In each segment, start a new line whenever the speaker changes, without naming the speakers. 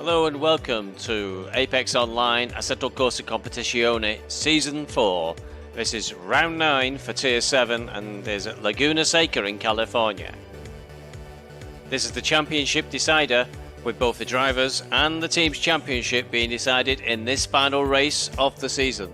Hello and welcome to Apex Online Assetto Corsa Competizione Season 4. This is round 9 for Tier 7 and there's at Laguna Seca in California. This is the championship decider, with both the drivers and the team's championship being decided in this final race of the season.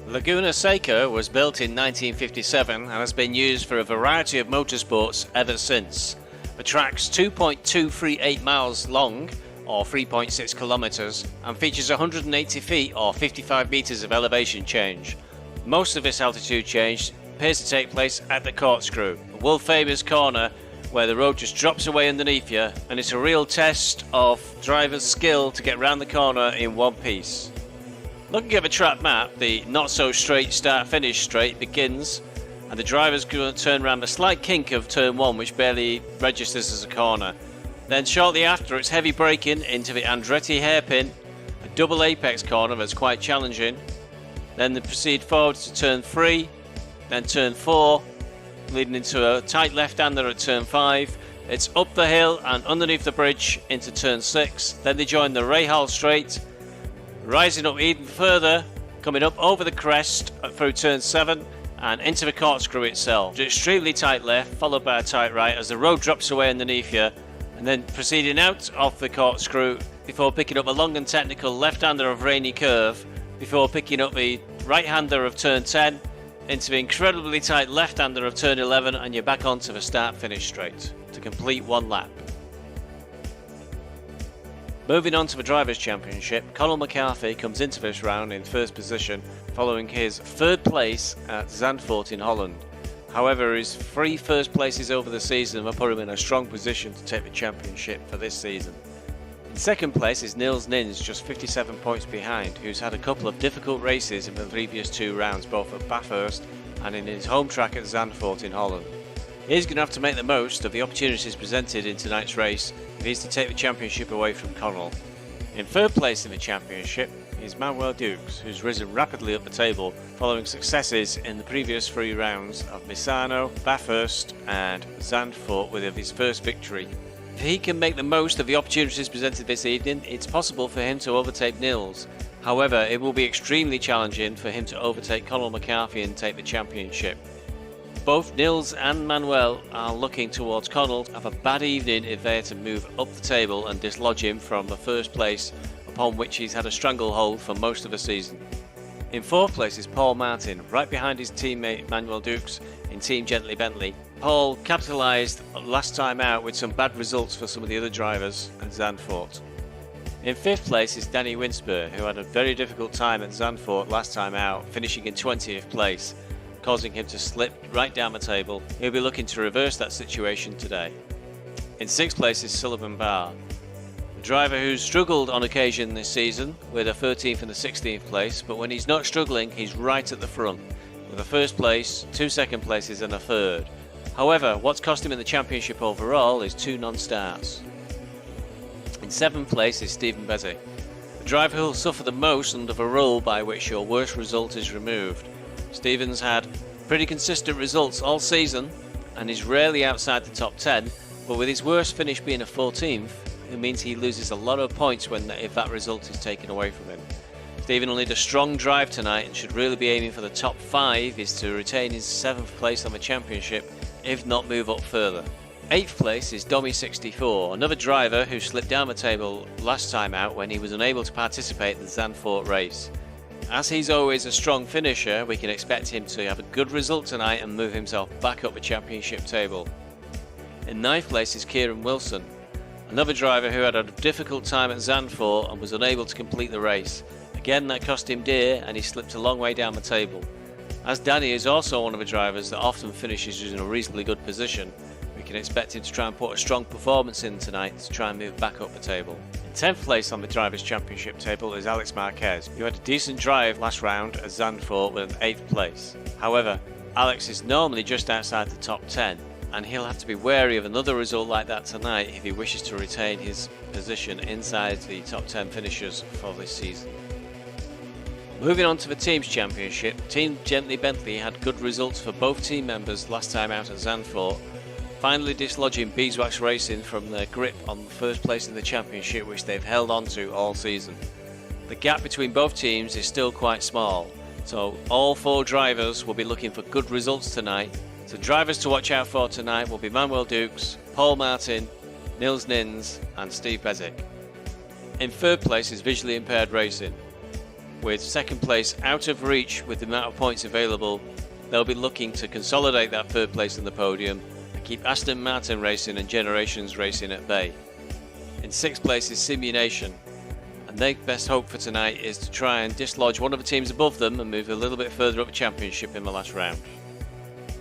Laguna Seca was built in 1957 and has been used for a variety of motorsports ever since. The track's 2.238 miles long, or 3.6 kilometers, and features 180 feet or 55 meters of elevation change. Most of this altitude change appears to take place at the corkscrew, a world famous corner where the road just drops away underneath you, and it's a real test of driver's skill to get round the corner in one piece. Looking at the track map, the not so straight start-finish straight begins, and the driver's going to turn around a slight kink of turn 1 which barely registers as a corner. Then shortly after, it's heavy braking into the Andretti hairpin, a double apex corner that's quite challenging. Then they proceed forward to turn 3, then turn 4, leading into a tight left-hander at turn 5. It's up the hill and underneath the bridge into turn 6. Then they join the Rahal straight, rising up even further, coming up over the crest through turn 7 and into the corkscrew itself. Extremely tight left, followed by a tight right as the road drops away underneath you, and then proceeding out of the corkscrew before picking up a long and technical left-hander of Rainy Curve, before picking up the right-hander of turn 10, into the incredibly tight left-hander of turn 11, and you're back onto the start-finish straight to complete one lap. Moving on to the Drivers' Championship, Conor McCarthy comes into this round in first position following his third place at Zandvoort in Holland. However, his 3 first places over the season have put him in a strong position to take the championship for this season. In second place is Niels Nins, just 57 points behind, who's had a couple of difficult races in the previous 2 rounds, both at Bathurst and in his home track at Zandvoort in Holland. He's going to have to make the most of the opportunities presented in tonight's race if he's to take the championship away from Connell. In third place in the championship is Manuel Dukes, who's risen rapidly up the table following successes in the previous 3 rounds of Misano, Bathurst and Zandvoort with his first victory. If he can make the most of the opportunities presented this evening, it's possible for him to overtake Nils. However, it will be extremely challenging for him to overtake Conor McCarthy and take the championship. Both Nils and Manuel are looking towards Connell to have a bad evening if they are to move up the table and dislodge him from the first place upon which he's had a stranglehold for most of the season. In fourth place is Paul Martin, right behind his teammate Manuel Dukes in Team Gently Bentley. Paul capitalised last time out with some bad results for some of the other drivers at Zandvoort. In fifth place is Danny Winsper, who had a very difficult time at Zandvoort last time out, finishing in 20th place, causing him to slip right down the table. He'll be looking to reverse that situation today. In 6th place is Sullivan Barr, a driver who's struggled on occasion this season with a 13th and a 16th place, but when he's not struggling, he's right at the front with a 1st place, 2 second places and a 3rd. However, what's cost him in the championship overall is 2 non-starts. In 7th place is Stephen Bezzy, the driver who'll suffer the most under the rule by which your worst result is removed. Stephen's had pretty consistent results all season and is rarely outside the top 10, but with his worst finish being a 14th, it means he loses a lot of points if that result is taken away from him. Stephen will need a strong drive tonight and should really be aiming for the top 5 is to retain his 7th place on the championship, if not move up further. 8th place is Domi64, another driver who slipped down the table last time out when he was unable to participate in the Zandvoort race. As he's always a strong finisher, we can expect him to have a good result tonight and move himself back up the championship table. In 9th place is Kieran Wilson, another driver who had a difficult time at Zandvoort and was unable to complete the race. Again, that cost him dear and he slipped a long way down the table. As Danny is also one of the drivers that often finishes in a reasonably good position, we can expect him to try and put a strong performance in tonight to try and move back up the table. In 10th place on the Drivers' Championship table is Alex Marquez, who had a decent drive last round at Zandvoort with an 8th place. However, Alex is normally just outside the top 10, and he'll have to be wary of another result like that tonight if he wishes to retain his position inside the top 10 finishers for this season. Moving on to the Teams Championship, Team Gently Bentley had good results for both team members last time out at Zandvoort, finally dislodging Beeswax Racing from their grip on first place in the championship, which they've held on to all season. The gap between both teams is still quite small, so all 4 drivers will be looking for good results tonight. So drivers to watch out for tonight will be Manuel Dukes, Paul Martin, Nils Nins and Steve Bezic. In third place is Visually Impaired Racing. With second place out of reach with the amount of points available, they'll be looking to consolidate that third place on the podium and keep Aston Martin Racing and Generations Racing at bay. In sixth place is Simulation, and their best hope for tonight is to try and dislodge one of the teams above them and move a little bit further up the championship in the last round.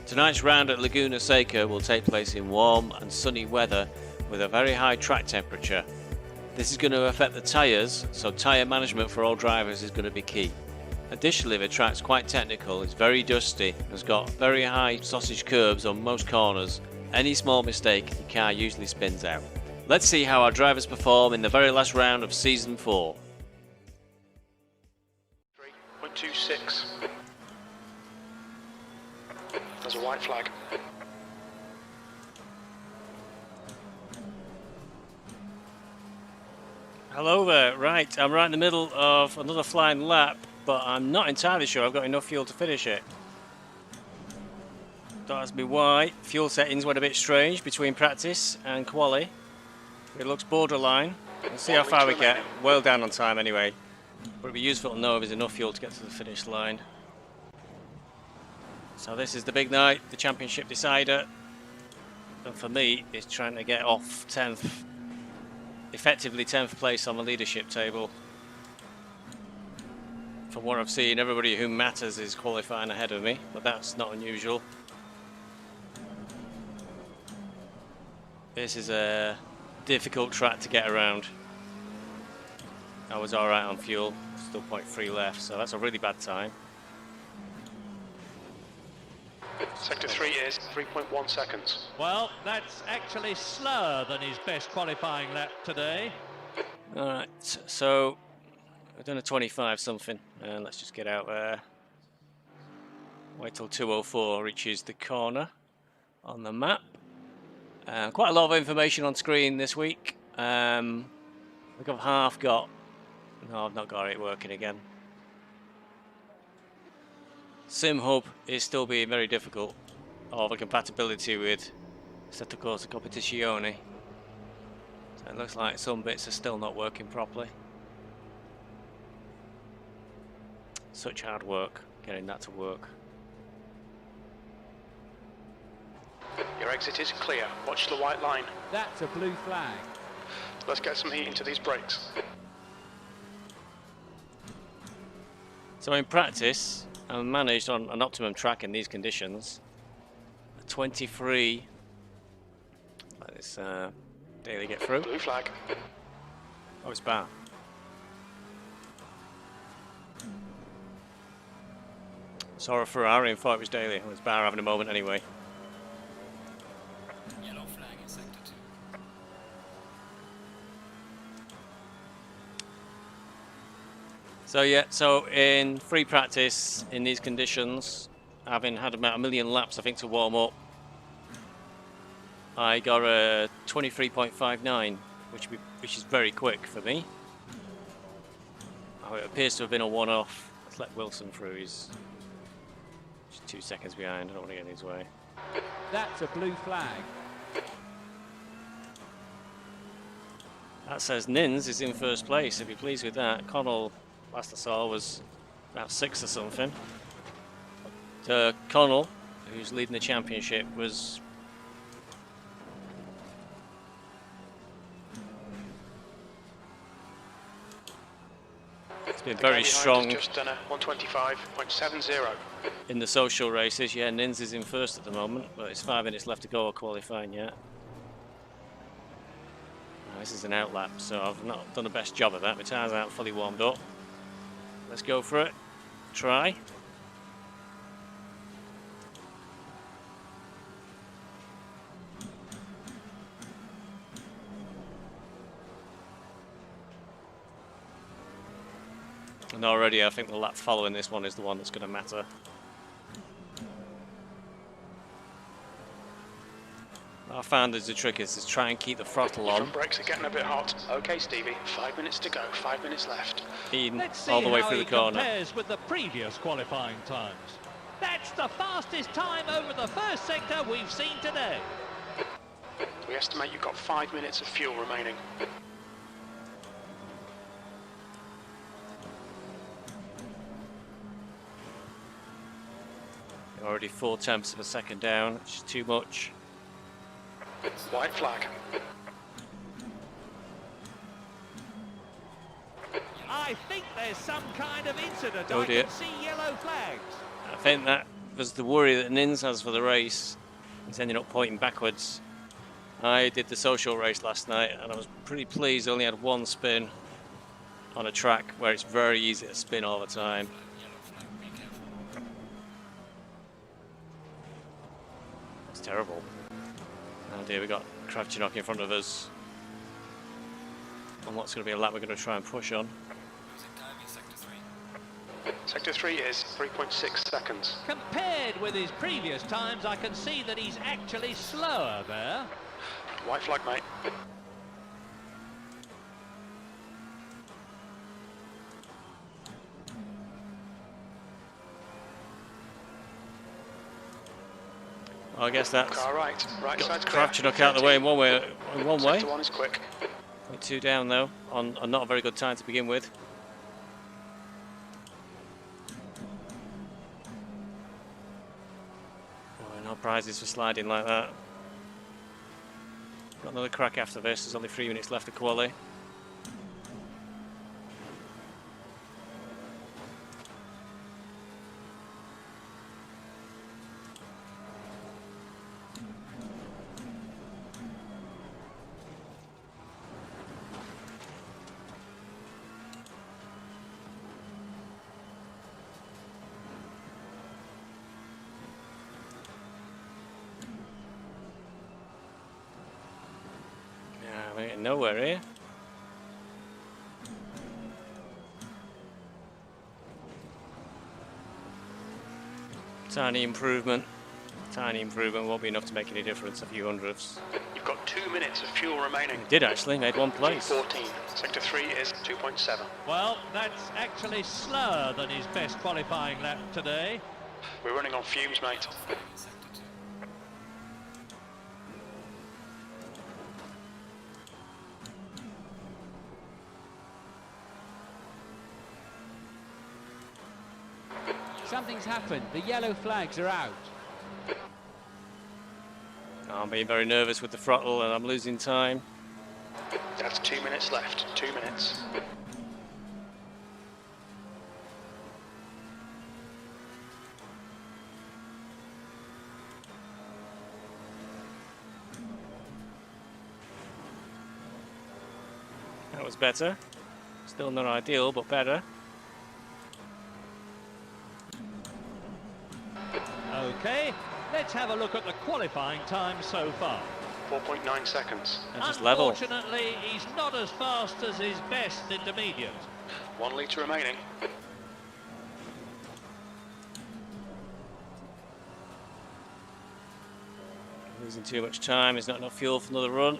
Tonight's round at Laguna Seca will take place in warm and sunny weather with a very high track temperature. This is going to affect the tyres, so tyre management for all drivers is going to be key. Additionally, the track's quite technical, it's very dusty, and has got very high sausage curbs on most corners. Any small mistake, your car usually spins out. Let's see how our drivers perform in the very last round of Season 4.
3.26. There's a white flag.
Hello there, right, I'm right in the middle of another flying lap, but I'm not entirely sure I've got enough fuel to finish it. Don't ask me why. Fuel settings went a bit strange between practice and quali. It looks borderline. We'll see how far we get. Well down on time anyway, but it'll be useful to know if there's enough fuel to get to the finish line. So this is the big night, the championship decider, and for me it's trying to get off 10th, effectively 10th place on the leadership table. From what I've seen, everybody who matters is qualifying ahead of me, but that's not unusual. This is a difficult track to get around. I was alright on fuel, still 0.3 left, so that's a really bad time.
Sector 3 is 3.1 seconds.
Well, that's actually slower than his best qualifying lap today.
Alright, so I've done a 25 something, and let's just get out there. Wait till 2:04 reaches the corner on the map. Quite a lot of information on screen this week. I think I've half got... No, I've not got it working again. SimHub is still being very difficult, or the compatibility with Assetto Corsa Competizione. So it looks like some bits are still not working properly. Such hard work getting that to work.
Your exit is clear. Watch the white line.
That's a blue flag.
Let's get some heat into these brakes.
So in practice, I managed on an optimum track in these conditions, a 23, let this daily get through.
Blue flag.
Oh, it's bad. Saw a Ferrari and thought it was daily. It was Bar having a moment anyway.
Yellow flag in sector 2.
So yeah, so in free practice in these conditions, having had about 1 million laps I think to warm up, I got a 23.59, which is very quick for me. Oh, it appears to have been a one-off. Let's let Wilson through. He's 2 seconds behind. I don't want to get in his way.
That's a blue flag.
That says Nins is in first place. I'd be pleased with that. Connell, last I saw, was about 6 or something. So Connell, who's leading the championship, was... It's been very strong.
Just done a 125.70.
In the social races. Yeah, Nins is in first at the moment, but it's 5 minutes left to go of qualifying yet. This is an outlap, so I've not done the best job of that. My tyres aren't fully warmed up. Let's go for it. Try. And already I think the lap following this one is the one that's going to matter. I found the trick is to try and keep the throttle on,
Front brakes are getting a bit hot. Okay, Stevie, 5 minutes to go, 5 minutes left.
in
Let's see
all the way
how
through
he
the corner.
compares with the previous qualifying times. That's the fastest time over the first sector we've seen today.
We estimate you've got 5 minutes of fuel remaining.
Already 4/10 of a second down, which is too much.
White flag.
I think there's some kind of incident.
Oh
I
dear.
can see yellow flags.
I think that was the worry that Nins has for the race. He's ending up pointing backwards. I did the social race last night and I was pretty pleased. I only had one spin on a track where it's very easy to spin all the time. It's terrible. Oh dear, we got Kravchenok in front of us. And what's going to be a lap we're going to try and push on.
Sector 3 is 3.6 seconds.
Compared with his previous times, I can see that he's actually slower there.
White flag, mate.
I guess that's
Car right. Right
got
side's clear.
Kravchenok out of the way in one way.
Sector 1 is quick.
0.2 down though, on not a very good time to begin with. Oh, no prizes for sliding like that. Got another crack after this. There's only 3 minutes left of quali. We're getting nowhere here. Tiny improvement. Tiny improvement won't be enough to make any difference. A few hundredths.
You've got 2 minutes of fuel remaining.
It did actually, made one place.
14. Sector 3 is 2.7.
Well, that's actually slower than his best qualifying lap today.
We're running on fumes, mate.
Something's happened. The yellow flags are out.
I'm being very nervous with the throttle and I'm losing time.
That's 2 minutes left. 2 minutes.
That was better. Still not ideal, but better.
Okay, let's have a look at the qualifying time so far.
4.9 seconds.
And just level.
Unfortunately, he's not as fast as his best intermediate.
1 litre remaining.
Losing too much time. There's not enough fuel for another run.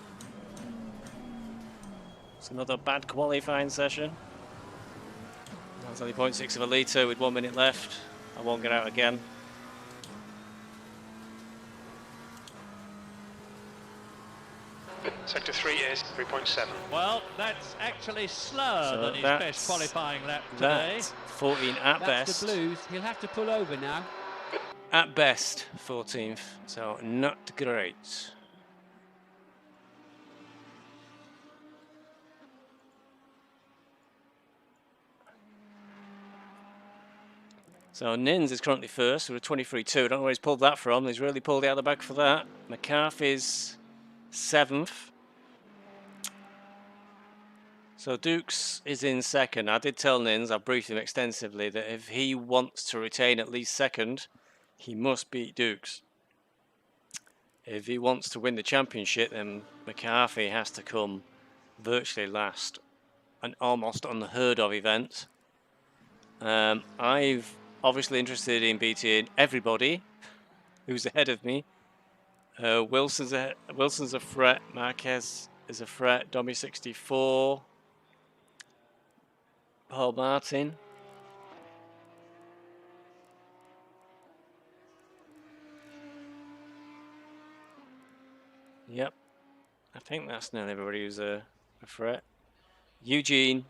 It's another bad qualifying session. That's only 0.6 of a litre with 1 minute left. I won't get out again.
Sector 3 is 3.7.
Well, that's actually slower
So
than his
that's-
best qualifying lap today.
That's 14 at
That's
best.
the blues. He'll have to pull over now.
At best, 14th. So not great. So Nins is currently first with a 23.2. I don't know where he's pulled that from. He's really pulled it out of the bag for that. McCarthy's 7th. So Dukes is in second. I did tell Nins, I briefed him extensively, that if he wants to retain at least second, he must beat Dukes. If he wants to win the championship, then McCarthy has to come virtually last. An almost unheard of event. I've obviously interested in beating everybody who's ahead of me. Wilson's a threat. Marquez is a threat. Domi 64. Paul Martin. Yep. I think that's nearly everybody who's a threat. Eugene,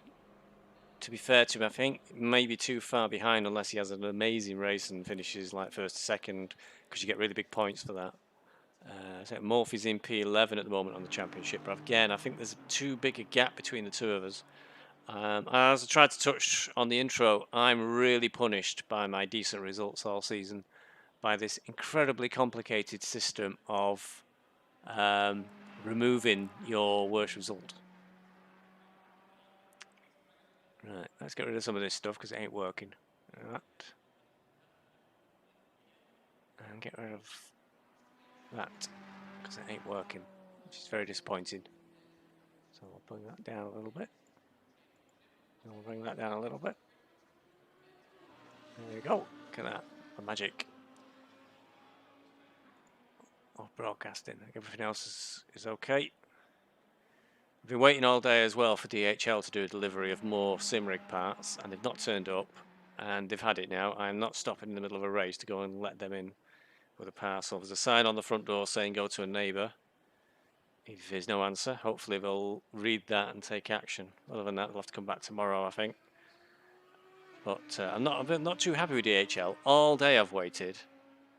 to be fair to him, I think maybe too far behind unless he has an amazing race and finishes like first or second, because you get really big points for that. So Morphy's in P11 at the moment on the championship, but again, I think there's too big a gap between the two of us. As I tried to touch on the intro, I'm really punished by my decent results all season by this incredibly complicated system of removing your worst result. Right, let's get rid of some of this stuff because it ain't working. That. And get rid of that because it ain't working, which is very disappointing. So we'll bring that down a little bit. And we'll bring that down a little bit. There you go. Look at that. The magic of broadcasting. Everything else is okay. I've been waiting all day as well for DHL to do a delivery of more Simrig parts, and they've not turned up, and they've had it now. I'm not stopping in the middle of a race to go and let them in with a parcel. There's a sign on the front door saying go to a neighbour. If there's no answer, hopefully they'll read that and take action. Other than that, they'll have to come back tomorrow, I think. But I'm not too happy with DHL. All day I've waited,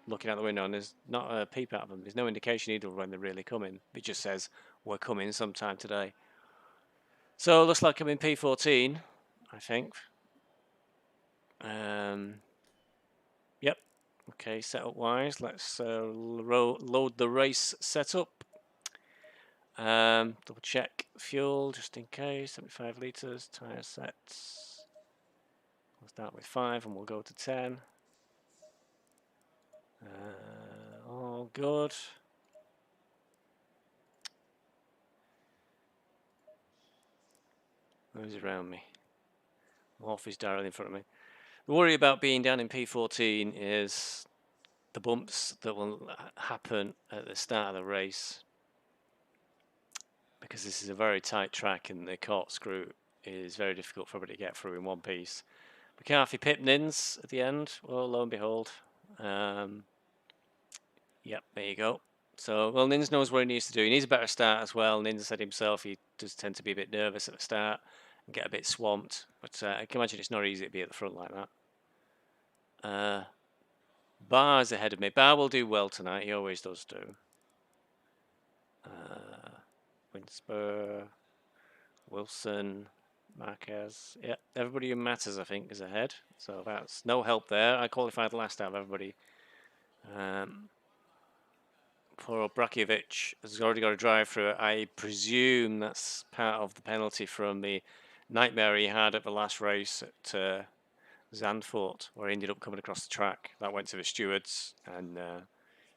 looking out the window, and there's not a peep out of them. There's no indication either of when they're really coming. It just says, we're coming sometime today. So it looks like I'm in P14, I think. Yep. Okay, setup-wise, let's load the race setup. Double check fuel just in case. 75 litres, tyre sets. We'll start with 5 and we'll go to 10. All good. Who's around me? Morphy's directly in front of me. The worry about being down in P14 is the bumps that will happen at the start of the race, because this is a very tight track and the corkscrew is very difficult for everybody to get through in one piece. McCarthy pit Nins at the end. Well, lo and behold. Yep, there you go. So, well, Nins knows what he needs to do. He needs a better start as well. Nins said himself he does tend to be a bit nervous at the start and get a bit swamped. But I can imagine it's not easy to be at the front like that. Bar's ahead of me. Bar will do well tonight. He always does do. Winspur, Wilson, Marquez. Yeah, everybody who matters, I think, is ahead. So that's no help there. I qualified last out of everybody. Poor Brakiewicz has already got a drive through it. I presume that's part of the penalty from the nightmare he had at the last race at Zandvoort, where he ended up coming across the track. That went to the stewards, and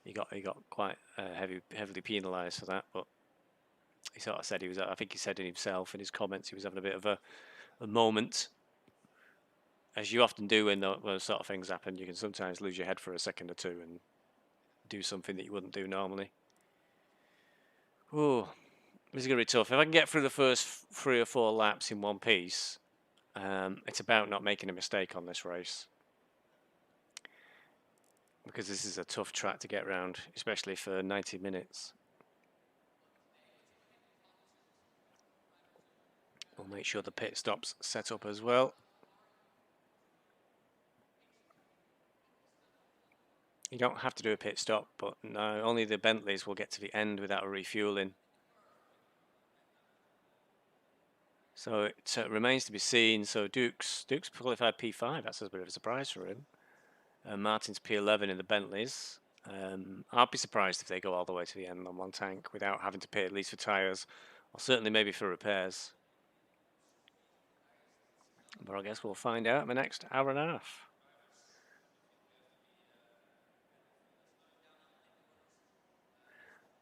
he got quite heavily penalised for that. But he sort of said he was. I think he said in himself in his comments he was having a bit of a moment, as you often do when those sort of things happen. You can sometimes lose your head for a second or two and do something that you wouldn't do normally. Oh, this is going to be tough. If I can get through the first 3 or 4 laps in one piece, it's about not making a mistake on this race, because this is a tough track to get around, especially for 90 minutes. We'll make sure the pit stops set up as well. You don't have to do a pit stop, but no, only the Bentleys will get to the end without a refueling. So it remains to be seen. So Duke's qualified P5. That's a bit of a surprise for him. Martin's P11 in the Bentleys. I'd be surprised if they go all the way to the end on one tank without having to pay at least for tyres, or certainly maybe for repairs. But I guess we'll find out in the next hour and a half.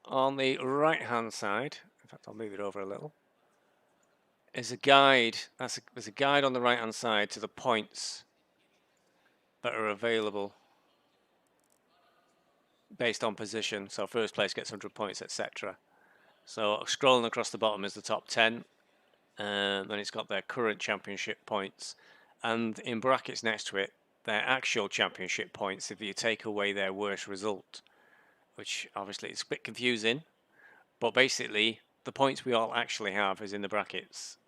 On the right-hand side, in fact, I'll move it over a little, is a guide. There's a guide on the right-hand side to the points that are available based on position. So first place gets 100 points, etc. So scrolling across the bottom is the top 10. Then it's got their current championship points. And in brackets next to it, their actual championship points if you take away their worst result. Which obviously is a bit confusing. But basically, the points we all actually have is in the brackets.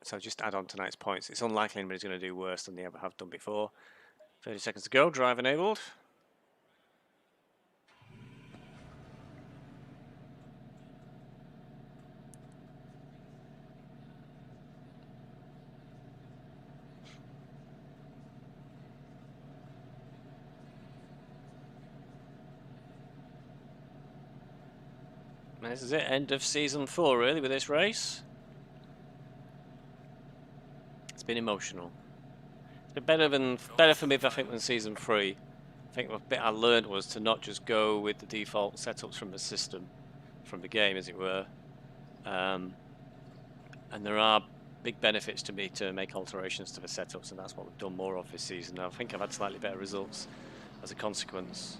So just add on tonight's points. It's unlikely anybody's going to do worse than they ever have done before. 30 seconds to go, drive enabled. And this is it, end of season 4 really with this race. It's been emotional. It's been better for me, I think, than season 3. I think the bit I learned was to not just go with the default setups from the system, from the game as it were. And there are big benefits to me to make alterations to the setups, and that's what we've done more of this season. I think I've had slightly better results as a consequence.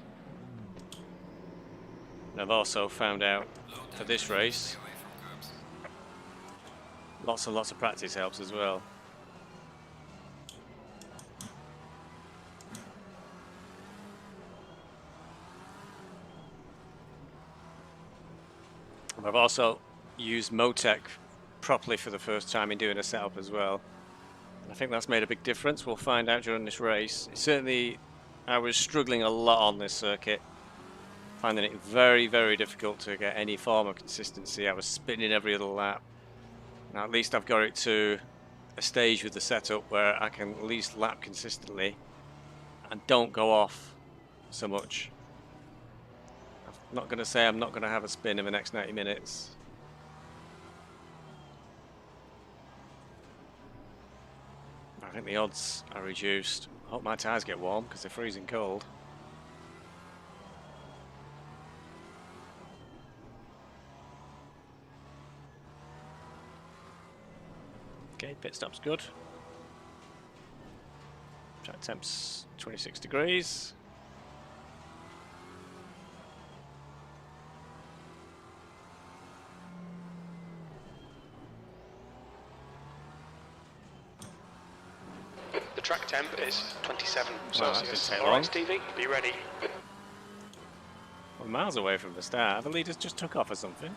And I've also found out for this race, lots and lots of practice helps as well. And I've also used Motec properly for the first time in doing a setup as well. And I think that's made a big difference. We'll find out during this race. Certainly, I was struggling a lot on this circuit, finding it very, very difficult to get any form of consistency. I was spinning every other lap. Now at least I've got it to a stage with the setup where I can at least lap consistently and don't go off so much. I'm not going to say I'm not going to have a spin in the next 90 minutes. I think the odds are reduced. I hope my tyres get warm because they're freezing cold. Okay, pit stop's good. Track temp's 26 degrees.
The track temp is 27
Wow, that didn't
Celsius.
take
All
long.
right, Stevie, be ready.
We're miles away from the start. The leaders just took off or something.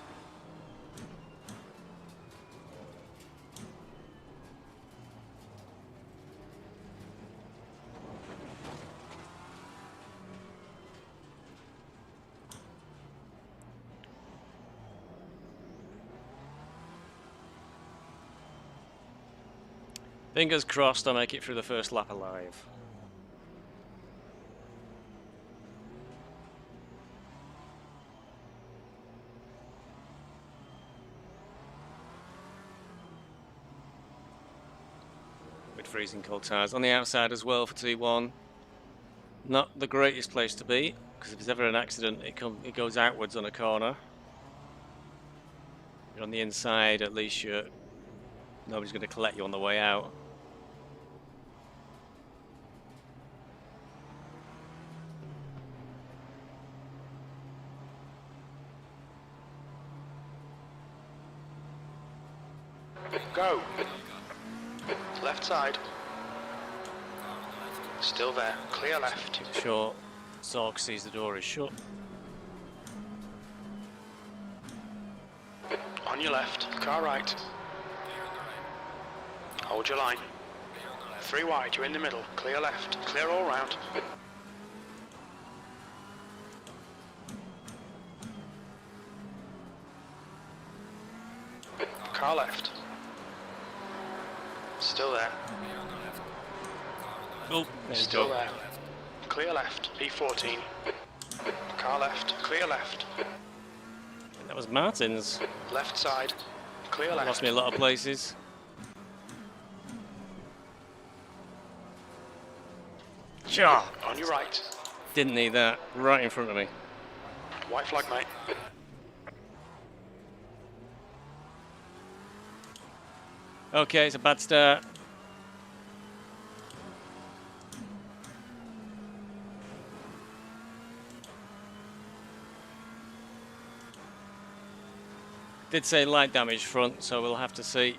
Fingers crossed I make it through the first lap alive. With freezing cold tyres on the outside as well for T1. Not the greatest place to be, because if there's ever an accident it goes outwards on a corner. You're on the inside, at least nobody's going to collect you on the way out.
Go. Left side. Still there. Clear left.
Short. Zork sees the door is shut.
On your left. Car right. Hold your line. 3 wide. You're in the middle. Clear left. Clear all round. Car left. Still there.
Oh, there you
Still
go.
there. Clear left. E14. Car left. Clear left.
That was Martin's.
Left side. Clear left.
Lost me a lot of places. Sure.
On your right.
Didn't need that. Right in front of me.
White flag, mate.
Okay, it's a bad start. Did say light damage front, so we'll have to see.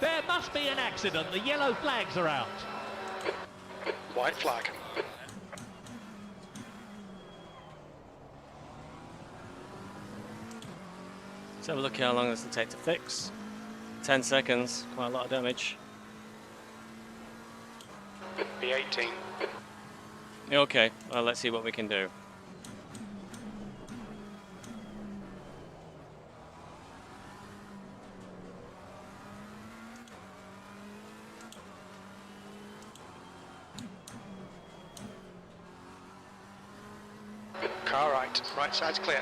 There must be an accident. The yellow flags are out.
White flag.
Let's have a look at how long this will take to fix. 10 seconds, quite a lot of damage.
B18.
Okay, well, let's see what we can do.
Car right. Right side's clear.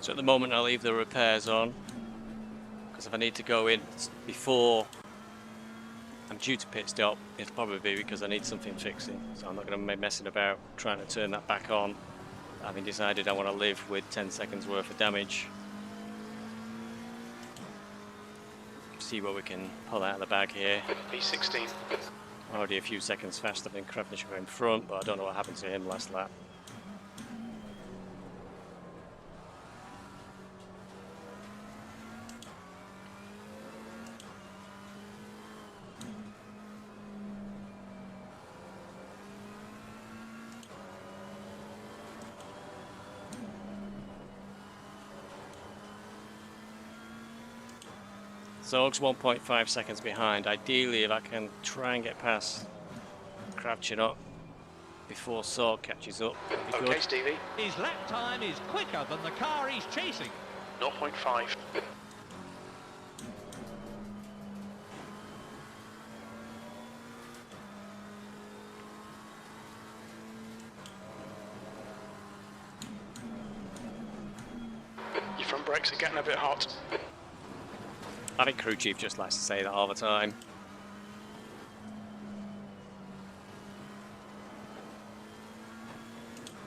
So at the moment I'll leave the repairs on, because if I need to go in before I'm due to pit stop, it'll probably be because I need something fixing. So I'm not going to be messing about trying to turn that back on, having decided I want to live with 10 seconds worth of damage. See what we can pull out of the bag here.
B16.
Already a few seconds faster than Krevnischer in front, but I don't know what happened to him last lap. Zog's 1.5 seconds behind. Ideally, if I can try and get past Kravchenok before Sorg catches up, that'd be
Okay,
good.
Stevie.
His lap time is quicker than the car he's chasing.
0.5. Your front brakes are getting a bit hot.
I think crew chief just likes to say that all the time.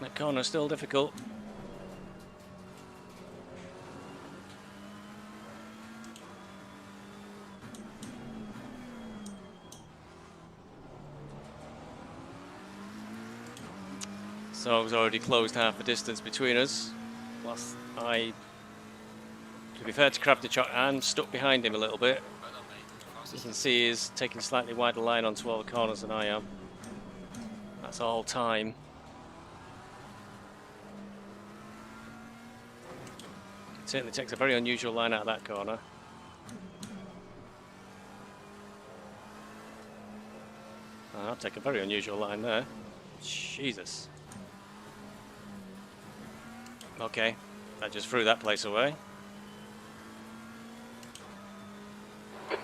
That corner's still difficult. So it's already closed half the distance between us. Plus, to be fair to Kravchenok, I'm stuck behind him a little bit. As you can see, he's taking slightly wider line onto all the corners than I am. That's all time. It certainly takes a very unusual line out of that corner. I'll take a very unusual line there. Jesus. Okay, I just threw that place away.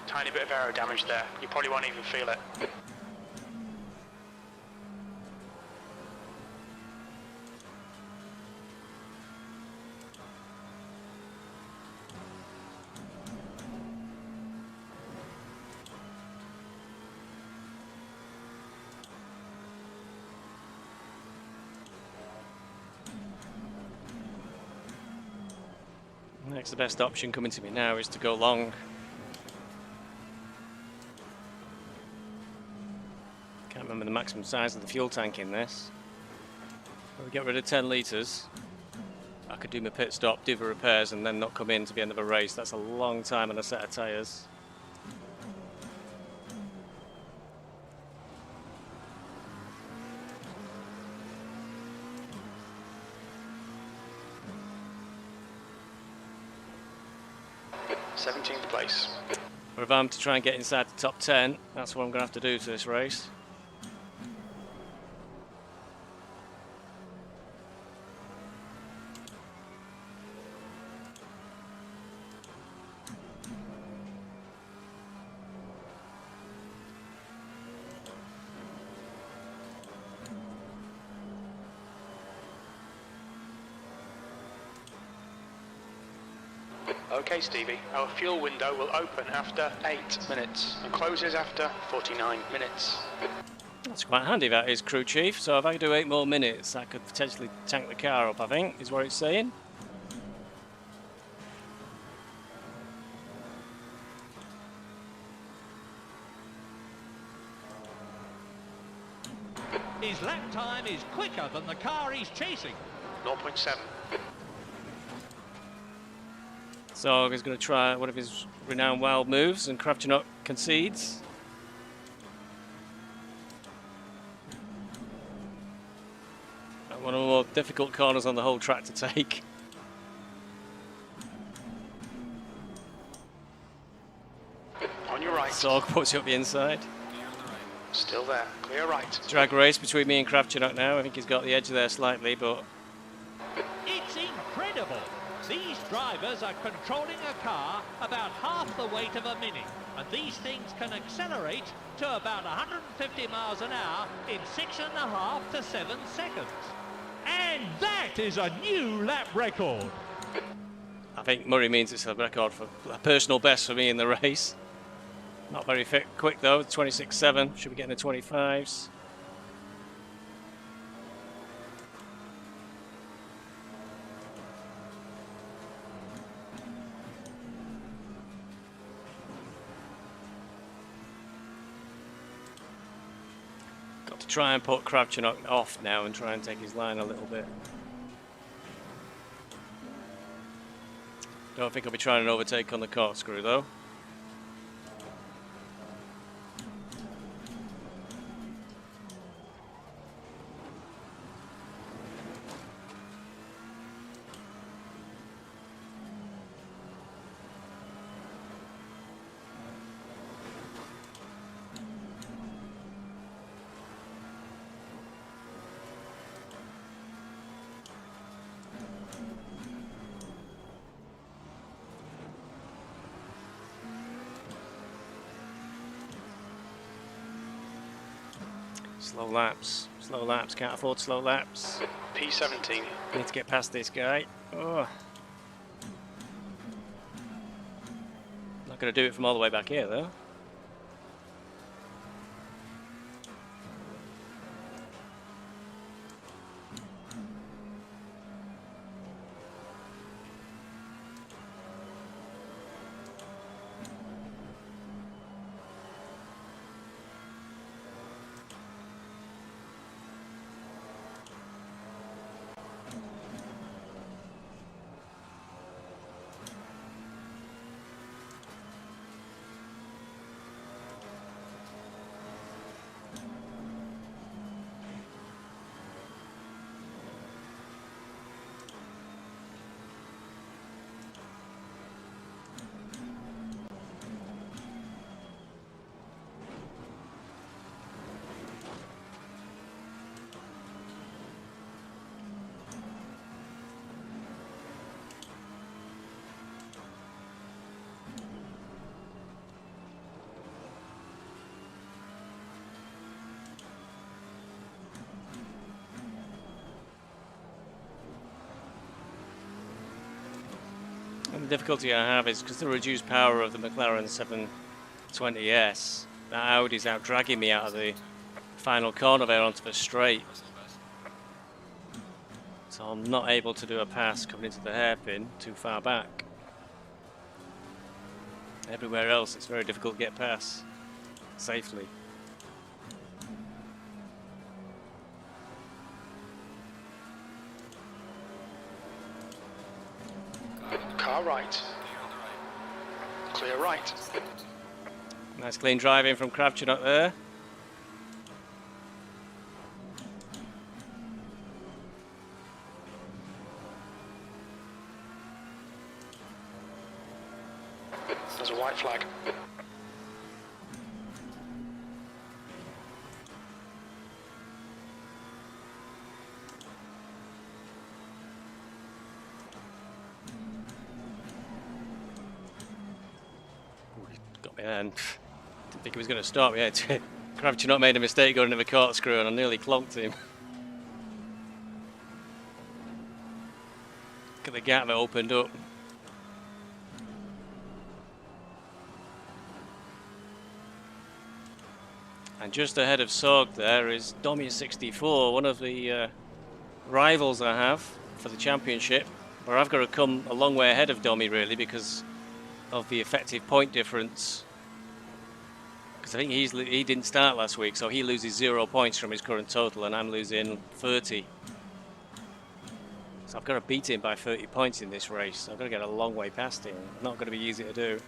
Tiny bit of aero damage there. You probably won't even feel it.
Next, the best option coming to me now is to go long. Can't remember the maximum size of the fuel tank in this. If we get rid of 10 litres, I could do my pit stop, do the repairs, and then not come in to the end of a race. That's a long time on a set of tyres.
17th place.
But if I'm to try and get inside the top 10, that's what I'm going to have to do to this race.
Okay, Stevie, our fuel window will open after 8 minutes and closes after 49 minutes.
That's quite handy, that is, crew chief. So if I do 8 more minutes, that could potentially tank the car up, I think, is what it's saying.
His lap time is quicker than the car he's chasing.
0.7.
So he's going to try one of his renowned wild moves, and Kravchuk concedes. One of the more difficult corners on the whole track to take.
On your right.
Sorg puts you up the inside.
Still there. Clear right.
Drag race between me and Kravchuk now. I think he's got the edge there slightly, but
It's incredible. These drivers are controlling a car about half the weight of a Mini, and these things can accelerate to about 150 miles an hour in 6.5 to 7 seconds. And that is a new lap record.
I think Murray means it's a record for a personal best for me in the race. Not very quick though, 26.7. Should be getting the 25s. Got to try and put Kravchuk off now and try and take his line a little bit. Don't think I'll be trying an overtake on the corkscrew though. Slow laps, can't afford slow laps.
P17.
Need to get past this guy. Oh. Not going to do it from all the way back here though. And the difficulty I have is because the reduced power of the McLaren 720S, that Audi's out dragging me out of the final corner there onto the straight. So I'm not able to do a pass coming into the hairpin too far back. Everywhere else it's very difficult to get past safely.
Car right. Clear right.
Nice clean driving from Kravchuk there.
white flag.
Got me then. Didn't think he was going to stop me. Gravity not made a mistake going into the corkscrew and I nearly clonked him. Look at the gap that opened up. And just ahead of Sorg there is Domi64, one of the rivals I have for the championship. Where I've got to come a long way ahead of Domi really because of the effective point difference. Because I think he didn't start last week, so he loses 0 points from his current total and I'm losing 30. So I've got to beat him by 30 points in this race. I've got to get a long way past him. Not going to be easy to do.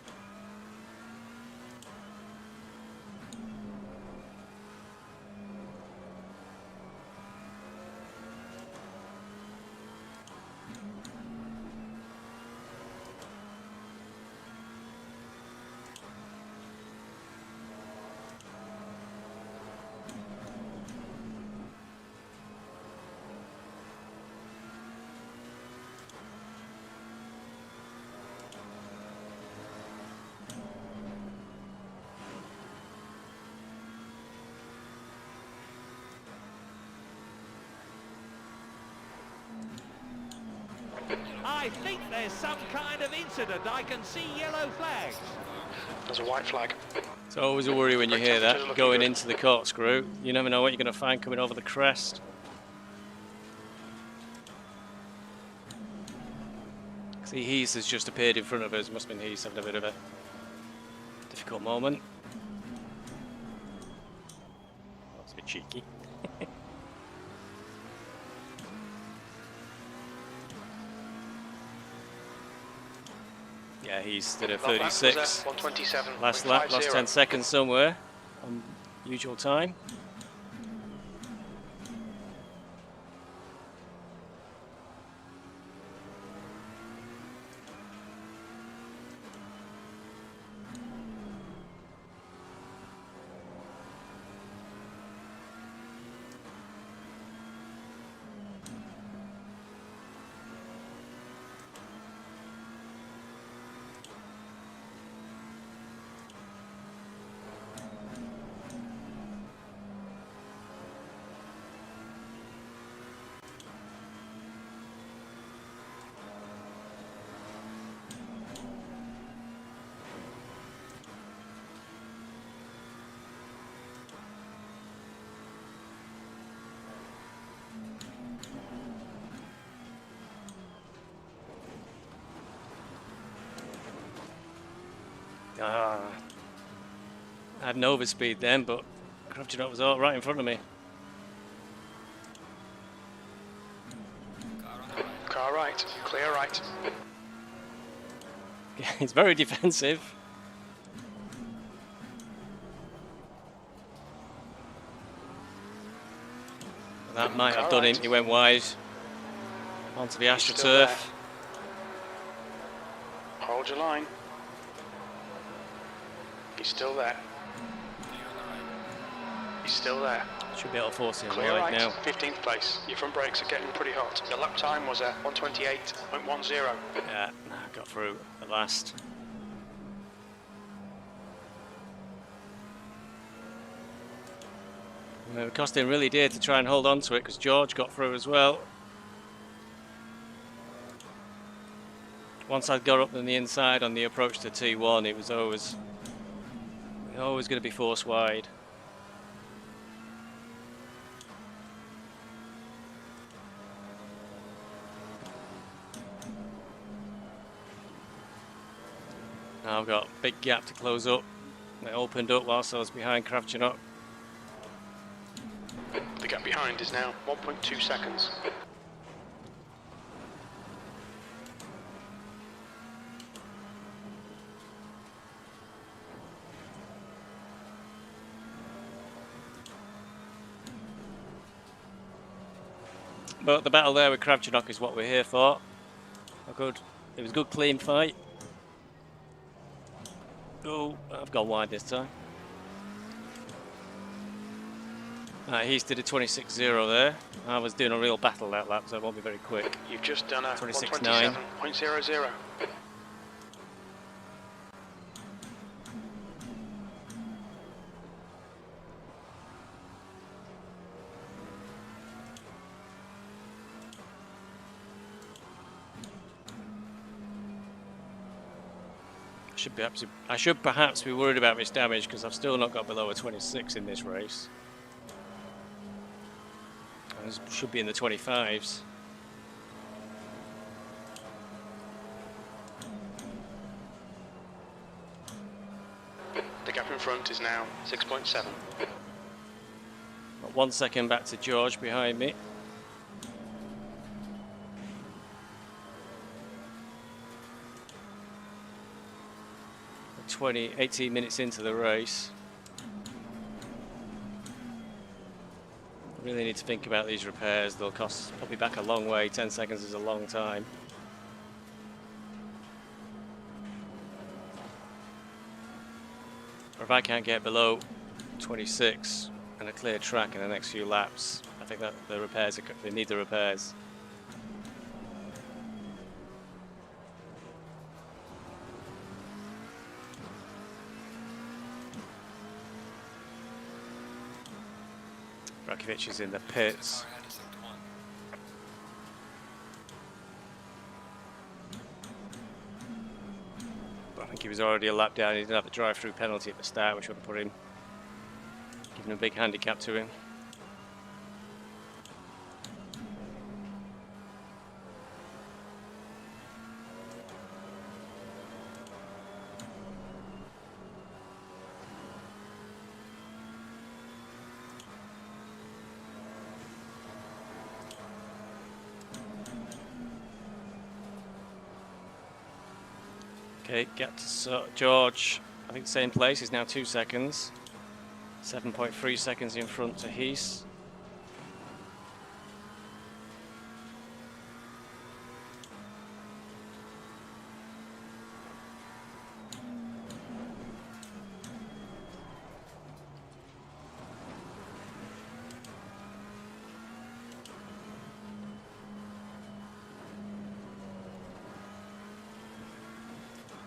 I think there's some kind of incident. I can see yellow flags.
There's a white flag.
It's always a worry when you hear that, going into the corkscrew. You never know what you're going to find coming over the crest. See, Heath has just appeared in front of us. Must have been Heath having a bit of a difficult moment. That's a bit cheeky. Yeah, he's did a 36.
127.
Last lap, lost 10 seconds somewhere on usual time. I had an overspeed then, but Crafty was all right in front of me.
Car right, clear right.
He's very defensive. That might have done him. He went wide onto the AstroTurf.
Hold your line. He's still there. He's still there.
Should be able to force him
Clear
right
right,
now.
15th place. Your front brakes are getting pretty hot. The lap time was 128.10.
Yeah, got through at last. It cost him really dear to try and hold on to it because George got through as well. Once I got up on the inside on the approach to T1, it was always going to be forced wide. Now I've got a big gap to close up. It opened up whilst I was behind Kravchuk.
The gap behind is now 1.2 seconds.
But the battle there with Kravchuk is what we're here for. It was a good clean fight. Oh, I've gone wide this time. He's did a 26.0 there. I was doing a real battle that lap, so it won't be very quick.
You've just done a
26.9.
127.00.
I should perhaps be worried about this damage because I've still not got below a 26 in this race. I should be in the 25s.
The gap in front is now 6.7.
Got 1 second back to George behind me. 18 minutes into the race. Really need to think about these repairs. They'll cost probably back a long way. 10 seconds is a long time. Or if I can't get below 26 and a clear track in the next few laps, I think that the repairs, they need the repairs. Rakovic is in the pits. I think he was already a lap down. He didn't have the drive-through penalty at the start, which would have put him, given a big handicap to him. Okay, get to George. I think the same place. He's now 2 seconds. 7.3 seconds in front to Heath.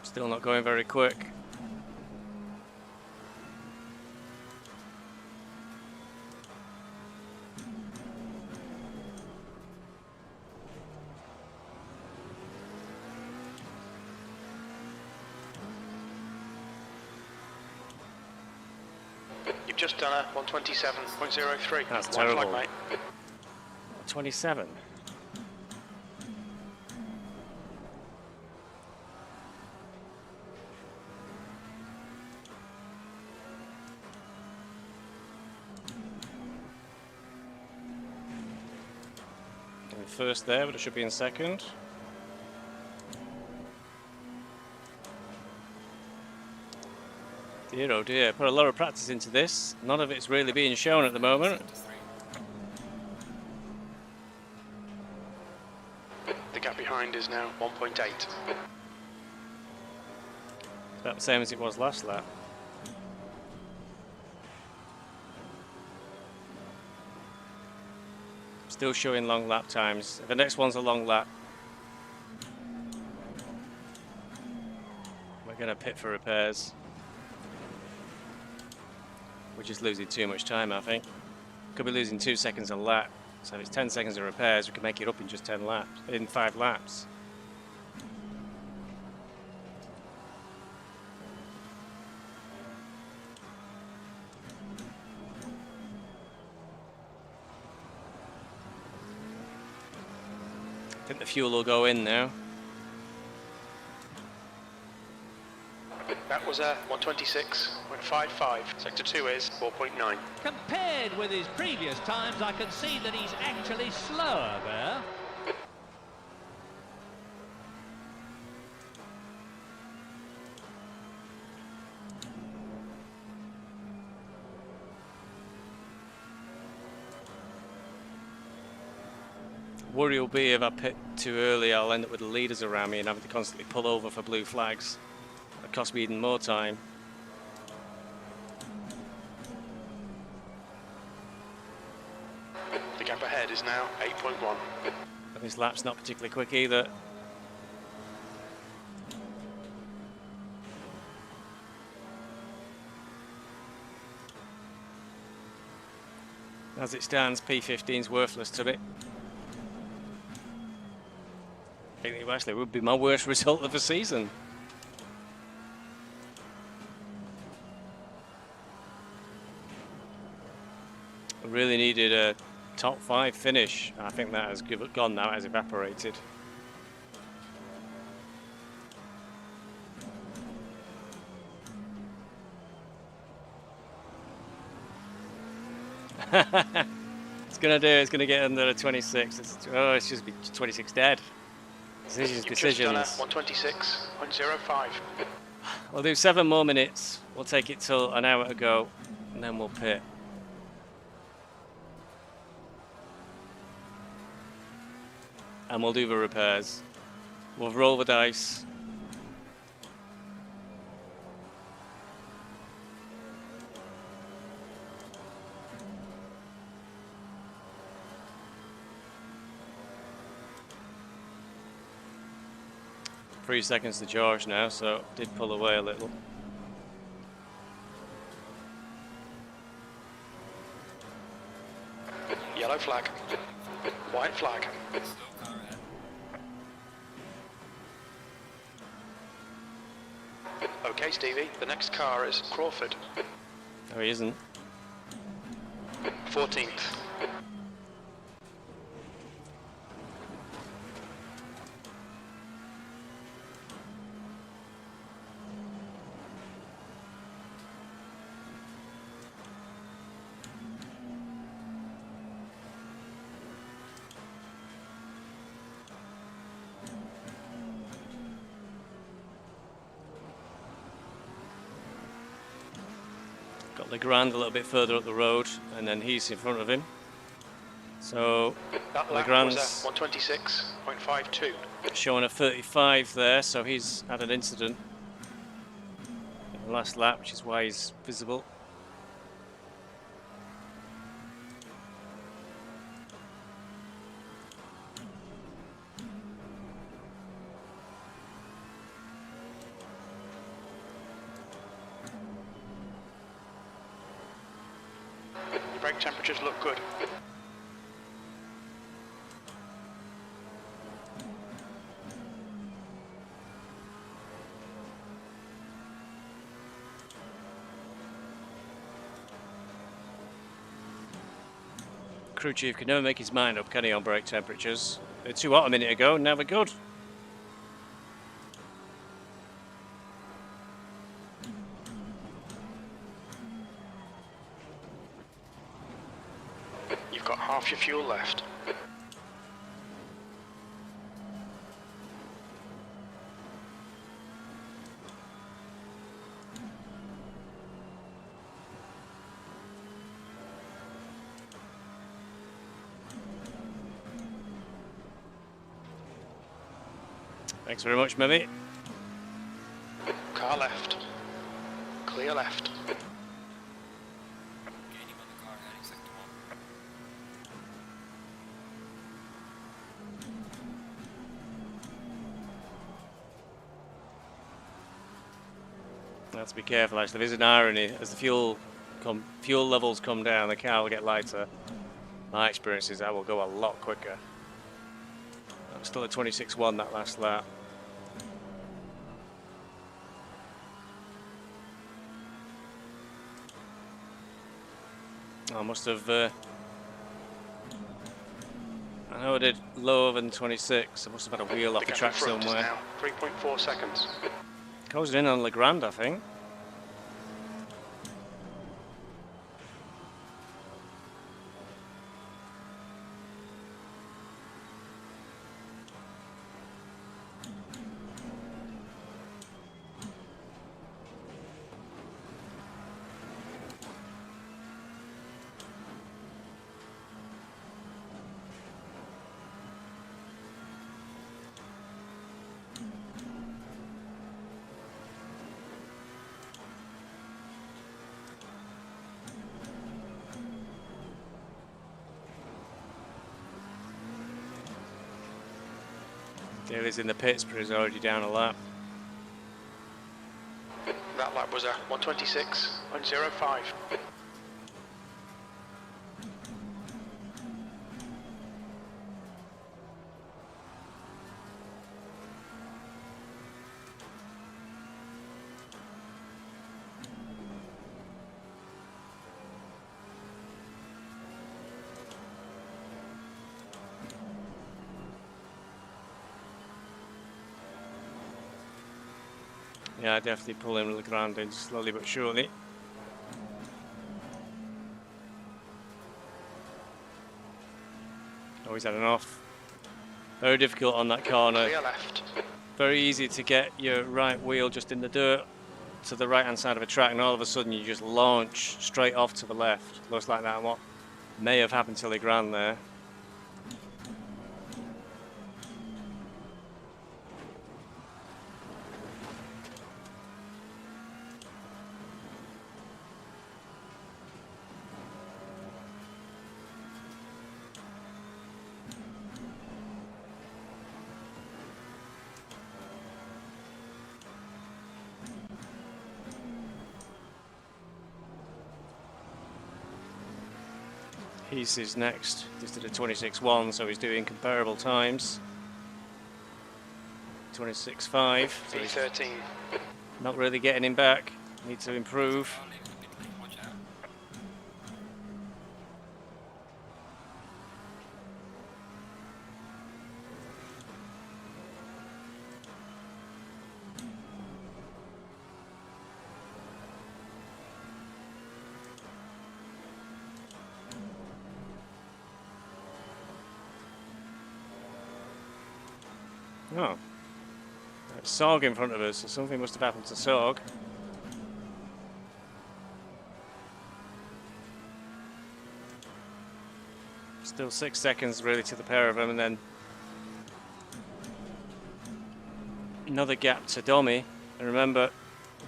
Still not going very quick.
You've just done a 127.03.
That's
White
terrible.
flag, mate.
27. First there, but it should be in second. Dear oh dear, put a lot of practice into this. None of it's really being shown at the moment.
The gap behind is now 1.8.
About the same as it was last lap. Still showing long lap times. The next one's a long lap. We're going to pit for repairs. We're just losing too much time, I think. Could be losing 2 seconds a lap. So if it's 10 seconds of repairs, we can make it up in just 10 laps, in 5 laps. I think the fuel will go in now.
That was a 126.55. Sector 2 is 4.9.
Compared with his previous times, I can see that he's actually slower there.
Worry will be if I pit too early, I'll end up with the leaders around me and having to constantly pull over for blue flags. cost me even more time.
The gap ahead is now 8.1.
And this lap's not particularly quick either. As it stands, P15's worthless to me. I think it actually would be my worst result of the season. I really needed a top 5 finish. I think that has gone now, it has evaporated. It's gonna do. It's gonna get under a 26. It's just be 26 dead. Decisions.
You've just done a 126.05.
We'll do 7 more minutes. We'll take it till an hour to go, and then we'll pit. And we'll do the repairs. We'll roll the dice. Three seconds to George now, so did pull away a little.
Yellow flag. White flag. Okay, Stevie, the next car is Crawford.
No, he isn't.
14th.
Got Legrand a little bit further up the road, and then he's in front of him. So
That lap
Legrand's
was a 126.52.
showing a 35 there, so he's had an incident in the last lap, which is why he's visible.
Your brake temperatures look good.
Crew chief could never make his mind up, can he, on brake temperatures? They're too hot a minute ago, now they're good.
You've got half your fuel left.
Thanks very much, Mimmy.
Car left. Clear left.
Let's be careful, actually. There's an irony. As the fuel levels come down, the car will get lighter. My experience is that will go a lot quicker. I'm still at 26.1 that last lap. I must have... I know I did lower than 26. I must have had a wheel off the track somewhere.
Now 3.4 seconds.
Closed in on Legrand, I think. Daly's in the pits, but he's already down a lap.
That lap was a 1:26.05.
Yeah, definitely pull him to the ground in slowly but surely. Oh, he's had an off. Very difficult on that corner.
Clear left.
Very easy to get your right wheel just in the dirt to the right hand side of a track, and all of a sudden you just launch straight off to the left. Looks like that what may have happened to Legrand there. He's his next. Just did a 26.1, so he's doing comparable times. 26.5. So he's
V13.
not really getting him back. Needs to improve. Oh, that's Sorg in front of us, so something must have happened to Sorg. Still 6 seconds really to the pair of them, and then another gap to Domi. And remember,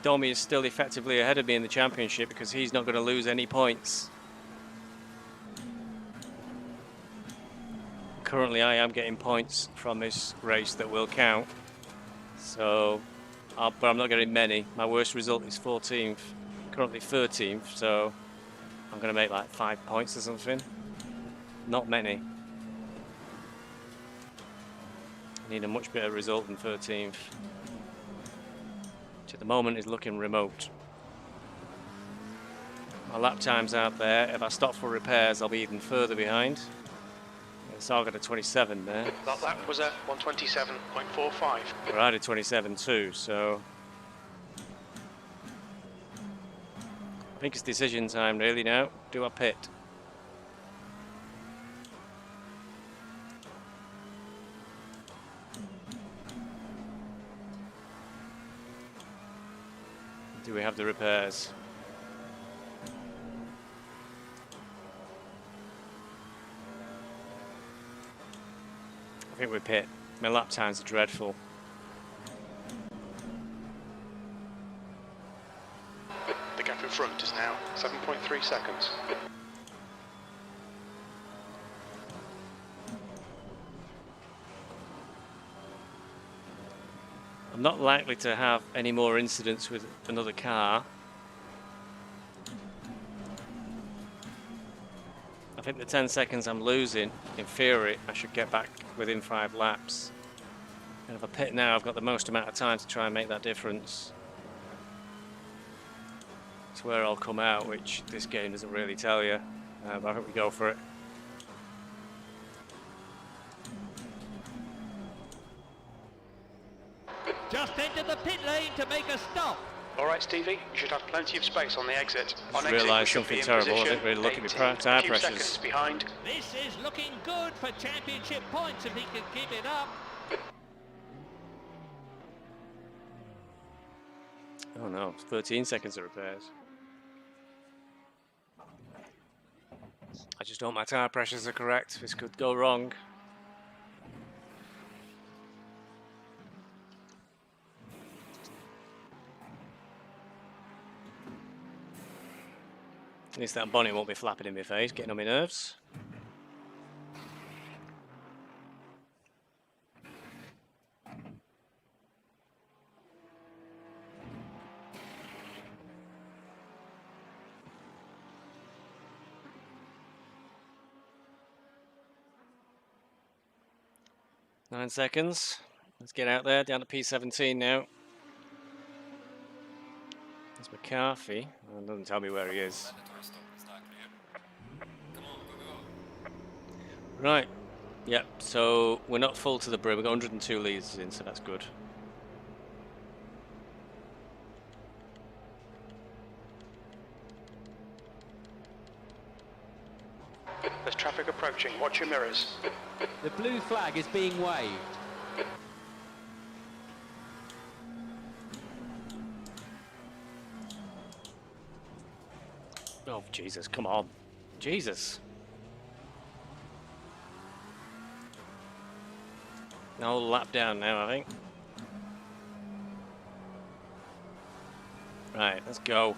Domi is still effectively ahead of me in the championship because he's not going to lose any points. Currently I am getting points from this race that will count, so but I'm not getting many. My worst result is 14th, currently 13th, so I'm going to make like 5 points or something. Not many. I need a much better result than 13th, which at the moment is looking remote. My lap time's out there. If I stop for repairs, I'll be even further behind. So I've got a 27 there.
That lap was a 1:27.45.
But I did 27 too, so I think it's decision time really now. Do I pit? Do we have the repairs? I think we pit. My lap times are dreadful.
The gap in front is now 7.3 seconds.
I'm not likely to have any more incidents with another car. I think the 10 seconds I'm losing, in theory, I should get back within 5 laps. And if I pit now, I've got the most amount of time to try and make that difference. It's where I'll come out, which this game doesn't really tell you. But I think we go for it.
Just entered the pit lane to make a stop.
All right, Stevie, you should have plenty of space on the exit.
I just realised something terrible. I didn't really look at my tyre pressures.
Seconds behind.
This is looking good for championship points if he can keep it up.
Oh no, 13 seconds of repairs. I just hope my tyre pressures are correct. This could go wrong. At least that bonnet won't be flapping in my face, getting on my nerves. 9 seconds. Let's get out there, down to P17 now. There's McCarthy. Well, it doesn't tell me where he is. Right. Yep, so we're not full to the brim. We've got 102 litres in, so that's good.
There's traffic approaching. Watch your mirrors.
The blue flag is being waved.
Oh, Jesus, come on. Jesus. No lap down now, I think. Right, let's go.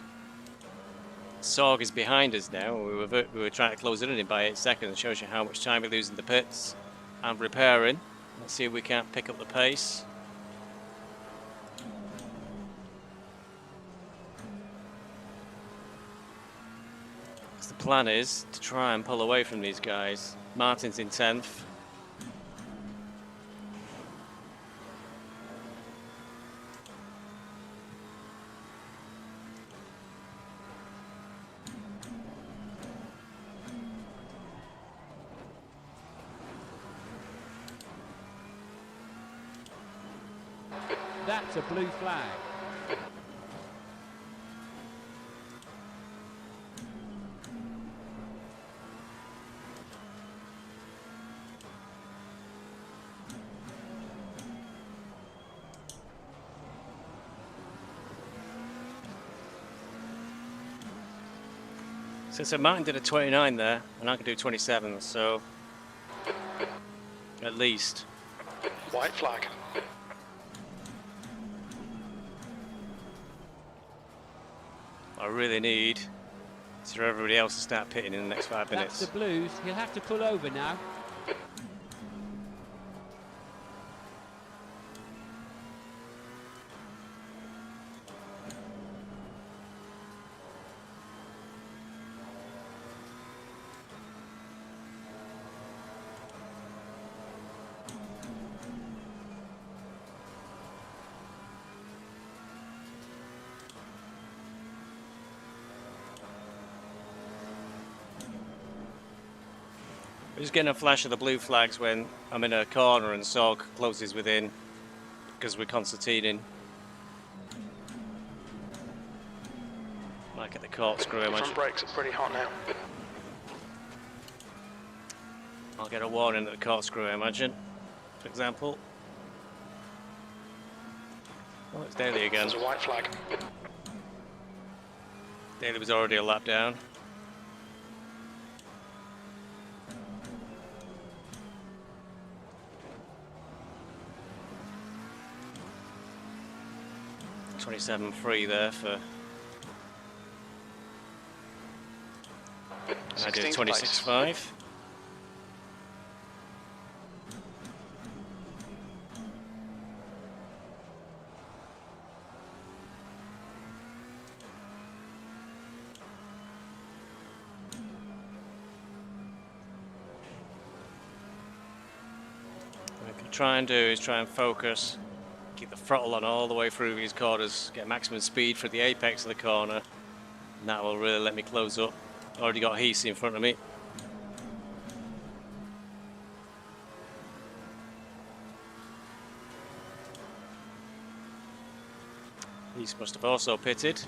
Sorg is behind us now. We were trying to close it in by 8 seconds. It shows you how much time we lose in the pits and repairing. Let's see if we can't pick up the pace. The plan is to try and pull away from these guys. Martin's in 10th.
That's a blue flag.
So Martin did a 29 there, and I can do 27, so at least.
White flag.
I really need for everybody else to start pitting in the next 5 minutes.
That's the blues. He'll have to pull over now.
We're just getting a flash of the blue flags when I'm in a corner and Sorg closes within because we're concertining. Like at the corkscrew, I
The
imagine.
front brakes are pretty hot now.
I'll get a warning at the corkscrew, I imagine, for example. Oh, it's Daly again.
There's a white flag.
Daly was already a lap down. .27.3 there for. I did 26.5. What I can try and do is try and focus, keep the throttle on all the way through these corners, get maximum speed for the apex of the corner, and that will really let me close up. Already got Heasy in front of me. Heasy must have also pitted.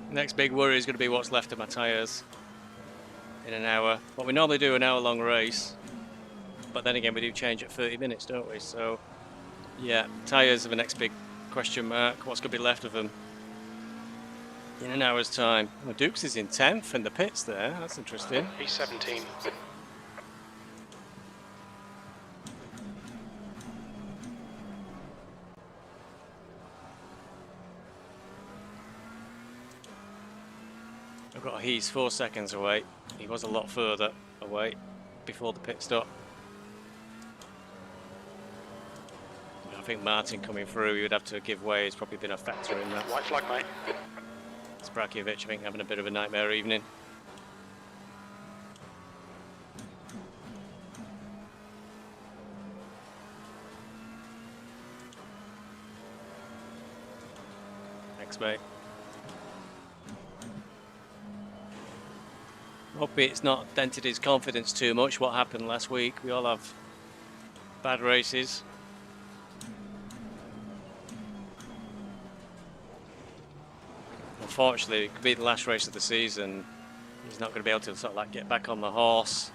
Next big worry is going to be what's left of my tyres in an hour. What we normally do an hour-long race, but then again we do change at 30 minutes, don't we? So, yeah, tyres are the next big question mark. What's going to be left of them in an hour's time? Well, Dukes is in 10th in the pits there. That's interesting.
He's 17.
I've got Heath 4 seconds away. He was a lot further away before the pit stop. I think Martin coming through, he would have to give way. He's probably been a factor in that.
White flag, mate.
Sprakovic, I think, having a bit of a nightmare evening. Thanks, mate. Hope it's not dented his confidence too much. What happened last week? We all have bad races. Unfortunately, it could be the last race of the season. He's not going to be able to sort of like get back on the horse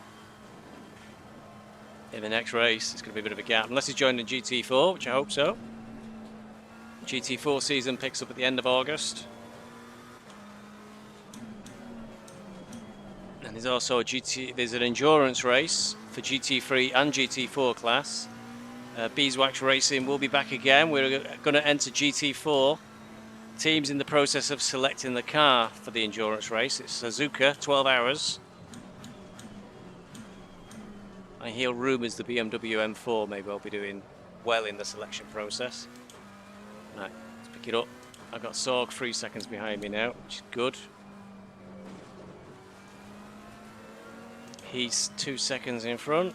in the next race. It's going to be a bit of a gap, unless he's joining GT4, which I hope so. GT4 season picks up at the end of August. And there's also there's an endurance race for GT3 and GT4 class. Beeswax Racing will be back again. We're going to enter GT4. Teams in the process of selecting the car for the endurance race. It's Suzuka, 12 hours. I hear rumours the BMW M4 may well be doing well in the selection process. Right, let's pick it up. I've got Sorg 3 seconds behind me now, which is good. He's 2 seconds in front.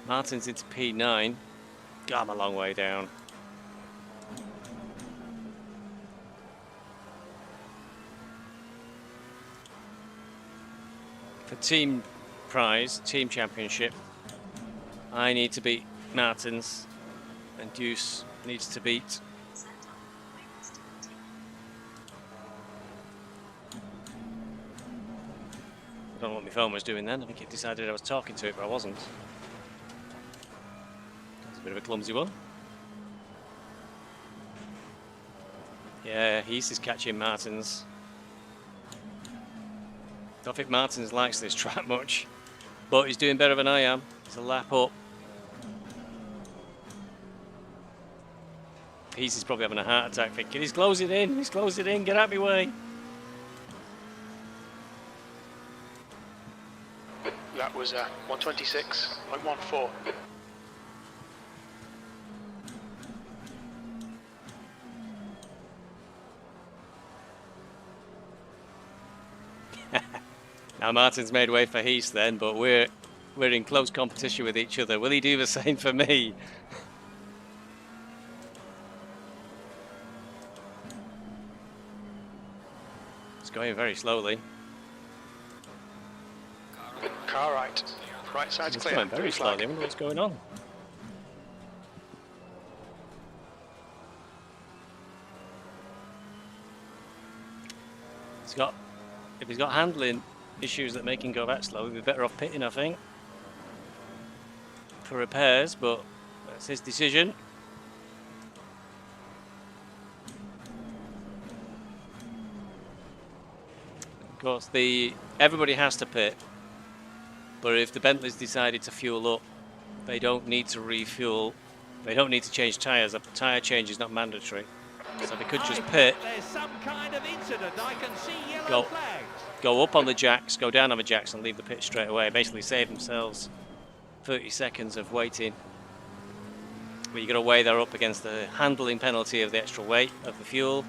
Martin's into P9. God, I'm a long way down. For team prize, team championship, I need to beat Martins, and Deuce needs to beat I don't know what my phone was doing then. I think it decided I was talking to it, but I wasn't. That's a bit of a clumsy one. Yeah, Heath is catching Martins. Don't think Martins likes this track much, but he's doing better than I am. He's a lap up. Heath is probably having a heart attack thinking, he's closing in, get out of my way.
That was 126.14.
Now Martin's made way for Heath then, but we're in close competition with each other. Will he do the same for me? It's going very slowly.
Car right. Right side's
It's
clear.
going very
Blue
slowly.
flag.
I wonder what's going on. If he's got handling issues that make him go that slow, he'd be better off pitting, I think, for repairs, but that's his decision. Of course, everybody has to pit, but if the Bentley's decided to fuel up, they don't need to refuel. They don't need to change tyres. A tyre change is not mandatory, so they could just pit.
There's some kind of incident. I can see yellow flags.
Go up on the jacks, go down on the jacks, and leave the pit straight away. Basically, save themselves 30 seconds of waiting. But you've got to weigh that up against the handling penalty of the extra weight of the fuel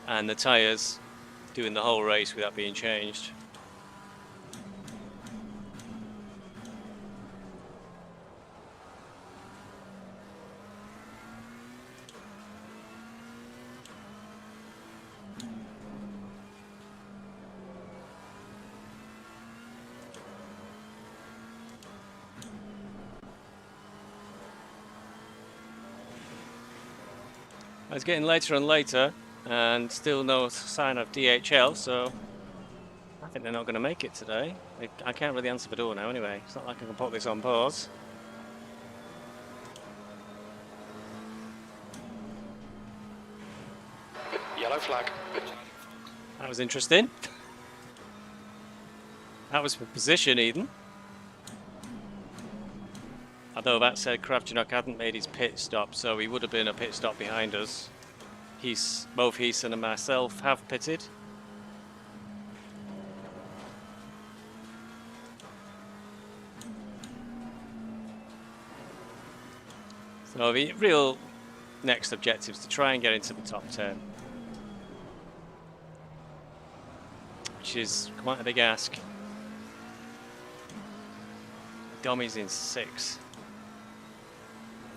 and the tyres doing the whole race without being changed. It's getting later and later, and still no sign of DHL, so I think they're not going to make it today. I can't really answer the door now anyway. It's not like I can put this on pause.
Yellow flag.
That was interesting. That was for position, Eden. Although that said, Kravchuk hadn't made his pit stop, so he would have been a pit stop behind us. Both Heason and myself have pitted. So the real next objective is to try and get into the top 10. Which is quite a big ask. Dommy's in 6.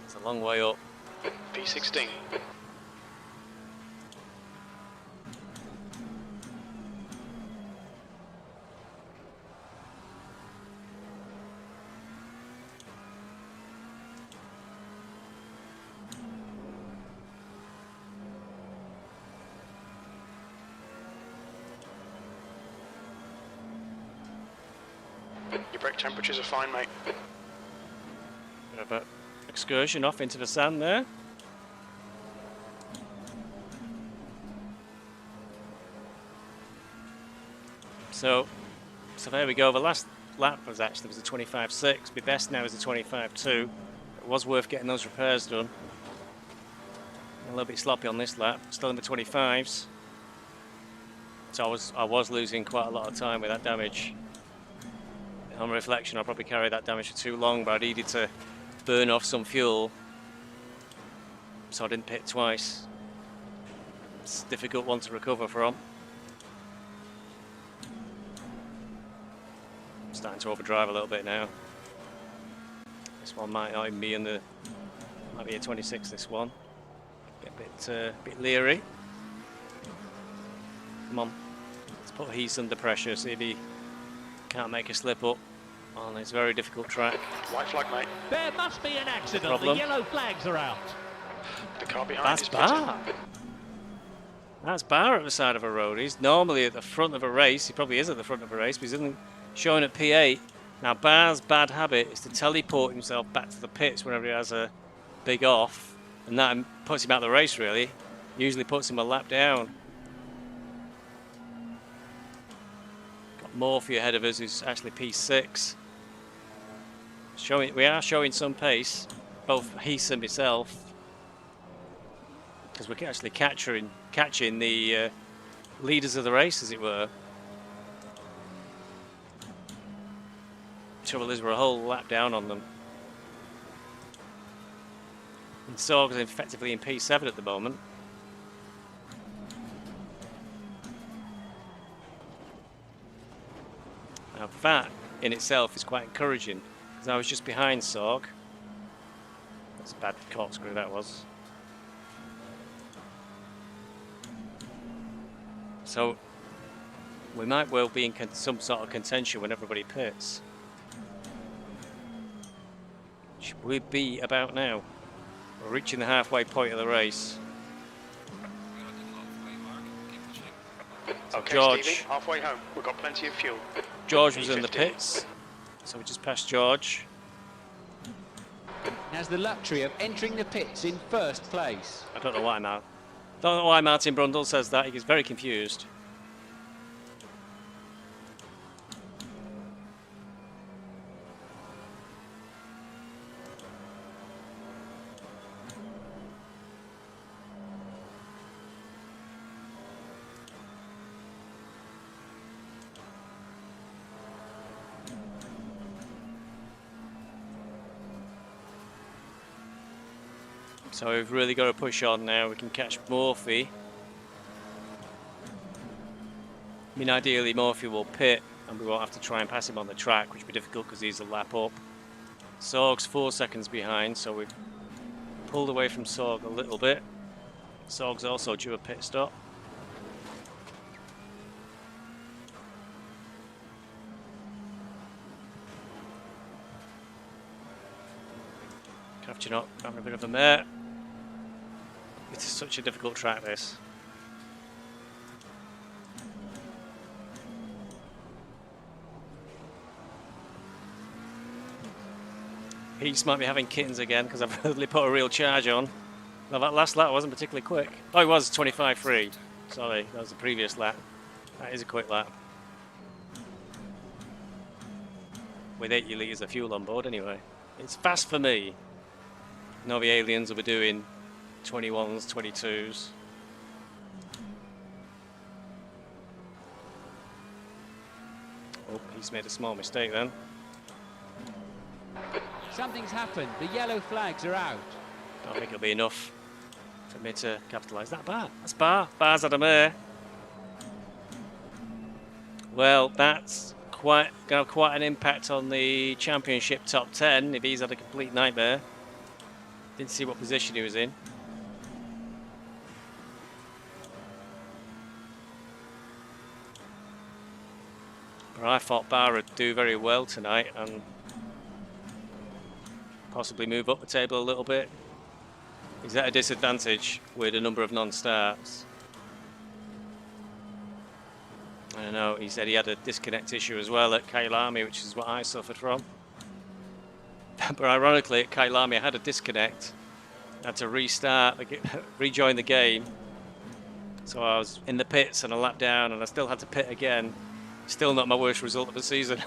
It's a long way up.
P16. Your brake temperatures are fine, mate.
Bit of an excursion off into the sand there. So there we go. The last lap was a 25.6. My best now is a 25.2. It was worth getting those repairs done. A little bit sloppy on this lap. Still in the 25s. So I was losing quite a lot of time with that damage. On reflection, I probably carried that damage for too long, but I needed to burn off some fuel, so I didn't pit twice. It's a difficult one to recover from. I'm starting to overdrive a little bit now. This one might not even be in the, might be a 26. This one, bit leery. Come on, let's put Heath under pressure. See if he can't make a slip up on this very difficult track.
White flag, mate.
There must be an accident.
Problem.
The yellow flags are out.
The car behind
That's
is pitting.
Barr. That's Barr at the side of a road. He's normally at the front of a race. He probably is at the front of a race, but he's isn't showing at P8. Now Barr's bad habit is to teleport himself back to the pits whenever he has a big off, and that puts him out of the race really. Usually puts him a lap down. Got Morphy ahead of us, who's actually P6. We are showing some pace, both Heath and myself, because we're actually catching the leaders of the race, as it were. Trouble is, we're a whole lap down on them. And Sorg is effectively in P7 at the moment. Now that in itself is quite encouraging, because I was just behind Sorg. That's a bad corkscrew that was. So we might well be in some sort of contention when everybody pits. Which will be about now. We're reaching the halfway point of the race.
Okay,
George.
Stevie, halfway home. We've got plenty of fuel.
George was in the
P15.
pits, so we just passed George.
Has the luxury of entering the pits in first place.
I don't know why Martin Brundle says that. He gets very confused. So we've really got to push on now. We can catch Morphy. I mean, ideally Morphy will pit and we won't have to try and pass him on the track, which will be difficult because he's a lap up. Sorg's 4 seconds behind, so we've pulled away from Sorg a little bit. Sorg's also due a pit stop. Catching up, having a bit of a mare. It's such a difficult track, this. Heath might be having kittens again because I've really put a real charge on. Well, that last lap wasn't particularly quick. Oh, it was 25.3. Sorry, that was the previous lap. That is a quick lap. With 80 litres of fuel on board, anyway. It's fast for me. No, the aliens will be doing 21s, 22s. Oh, he's made a small mistake then.
Something's happened. The yellow flags are out.
I don't think it'll be enough for me to capitalise. That bar. That's bar. Bar's had a mare. Well, that's going to have quite an impact on the championship top 10 if he's had a complete nightmare. Didn't see what position he was in. But I thought Bar would do very well tonight and possibly move up the table a little bit. He's at a disadvantage with a number of non-starts. I don't know, he said he had a disconnect issue as well at Kailami, which is what I suffered from. But ironically, at Kailami I had a disconnect. I had to restart, rejoin the game. So I was in the pits and a lap down and I still had to pit again. Still not my worst result of the season.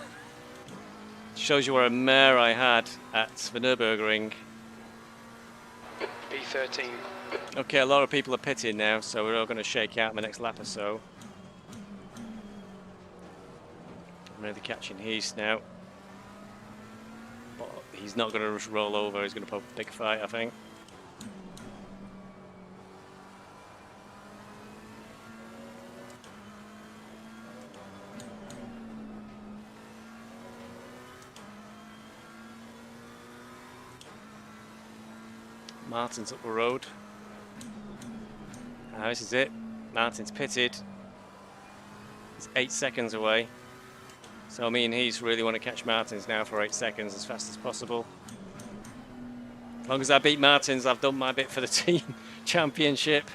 Shows you what a mare I had at the Nürburgring.
P13.
Okay, a lot of people are pitting now, so we're all going to shake out in the next lap or so. I'm really catching Heath now. But he's not going to just roll over, he's going to put a big fight, I think. Martin's up the road. This is it. Martin's pitted. He's 8 seconds away. So me and Heath really want to catch Martins now for 8 seconds as fast as possible. As long as I beat Martins, I've done my bit for the team championship.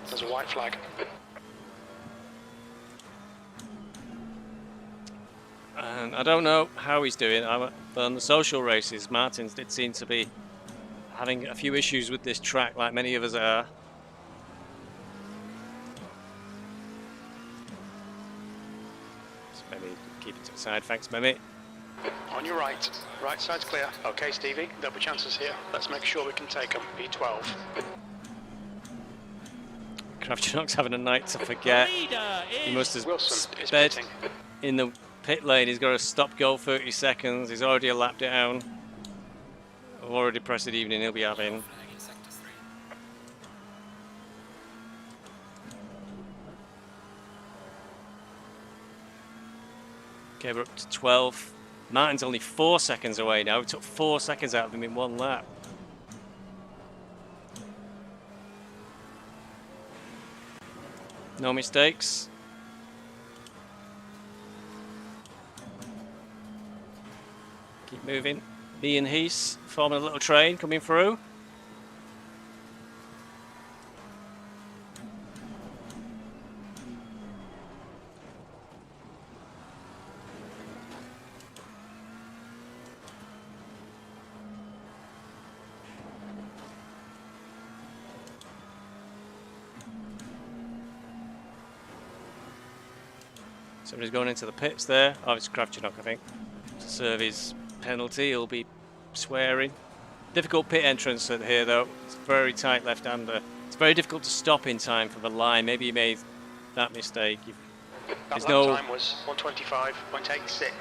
There's a white flag.
And I don't know how he's doing. But on the social races, Martins did seem to be having a few issues with this track, like many of us are. So maybe keep it to the side. Thanks, Mehmet.
On your right. Right side's clear. Okay, Stevie. There'll be chances here. Let's make sure we can take them. P12.
Kravchuk's having a night to forget. He must have
Wilson is
sped
pitting.
in the pit lane. He's got to stop go 30 seconds. He's already a lap down. Already depressed evening he'll be having. Okay, we're up to 12. Martin's only 4 seconds away now. We took 4 seconds out of him in one lap. No mistakes. Keep moving. Me and Heath forming a little train coming through. Somebody's going into the pits there. Oh, it's Kravchuk, I think. To serve his penalty, he'll be swearing. Difficult pit entrance here, though. It's very tight left-hander. It's very difficult to stop in time for the line. Maybe he made that mistake.
That time was 125.86.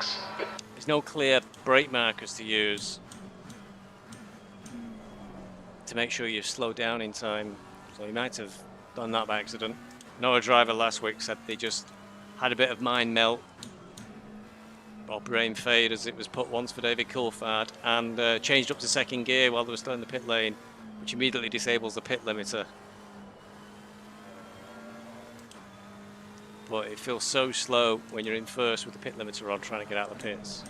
There's no clear brake markers to use to make sure you slow down in time. So he might have done that by accident. Another driver last week said they just had a bit of mind melt or brain fade, as it was put once for David Coulthard, and changed up to second gear while they were still in the pit lane, which immediately disables the pit limiter. But it feels so slow when you're in first with the pit limiter on trying to get out of the pits.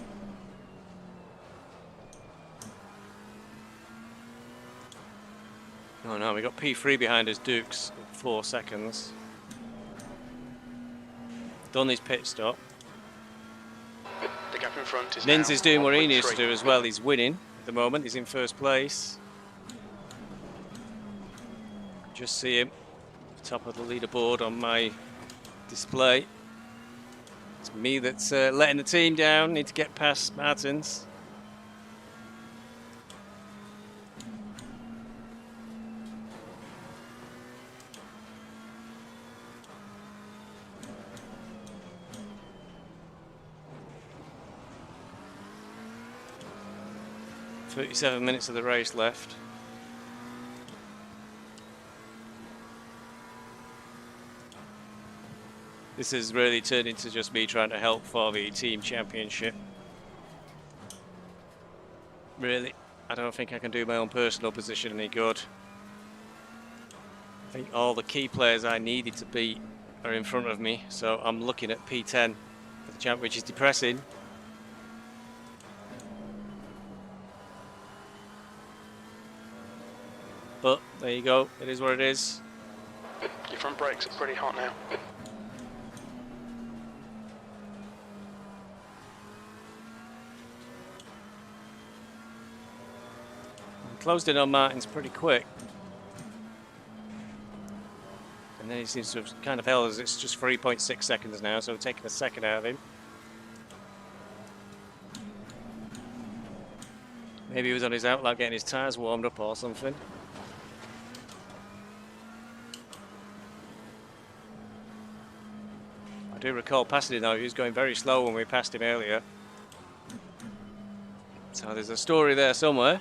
Oh no, we got P3 behind us, Dukes, 4 seconds. Done his pit stop.
The gap in in front is
Nins
now
is doing what he needs to
1.3.
do as well. He's winning at the moment. He's in first place. Just see him top of the leaderboard on my display. It's me that's letting the team down. Need to get past Martins. "37 minutes of the race left." This has really turned into just me trying to help for the team championship. Really, I don't think I can do my own personal position any good. I think all the key players I needed to beat are in front of me, so I'm looking at P10 for the champ, which is depressing. But there you go, it is what it is.
Your front brakes are pretty hot now.
Closed in on Martins pretty quick. And then he seems to have kind of held us. It's just 3.6 seconds now, so we're taking a second out of him. Maybe he was on his outlap getting his tyres warmed up or something. I do recall passing him though. He was going very slow when we passed him earlier. So there's a story there somewhere.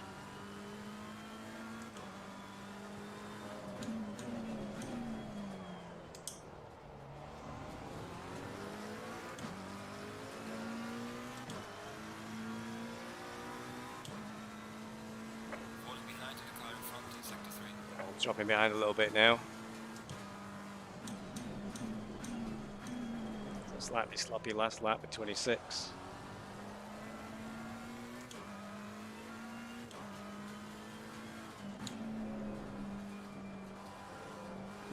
Dropping behind a little bit now. Slightly sloppy last lap with 26.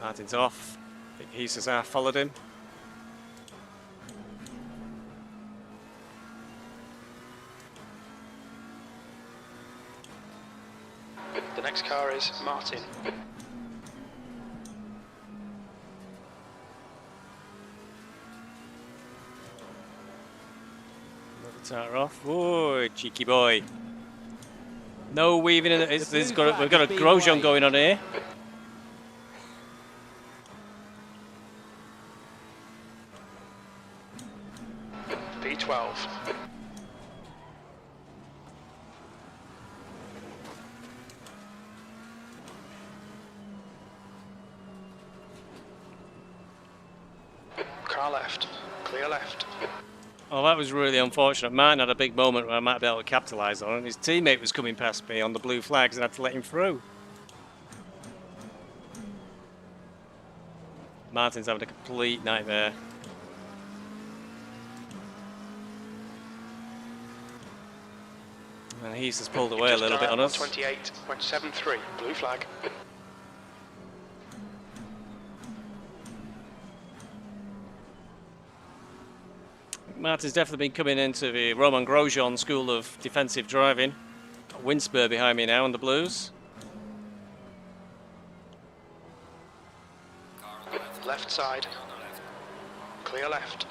Martin's off. I think Heesers followed him.
The next car is Martin.
Another tire off. Oh, cheeky boy. No weaving in it. We've got a Grosjean going on here.
P12. Car left. Clear left.
Oh, that was really unfortunate. Martin had a big moment where I might be able to capitalise on it. His teammate was coming past me on the blue flags and I had to let him through. Martin's having a complete nightmare. And he's just pulled away a little bit on us.
28.73, blue flag.
Martin's definitely been coming into the Roman Grosjean school of defensive driving. Got Winspur behind me now on the blues.
Left side. Clear left.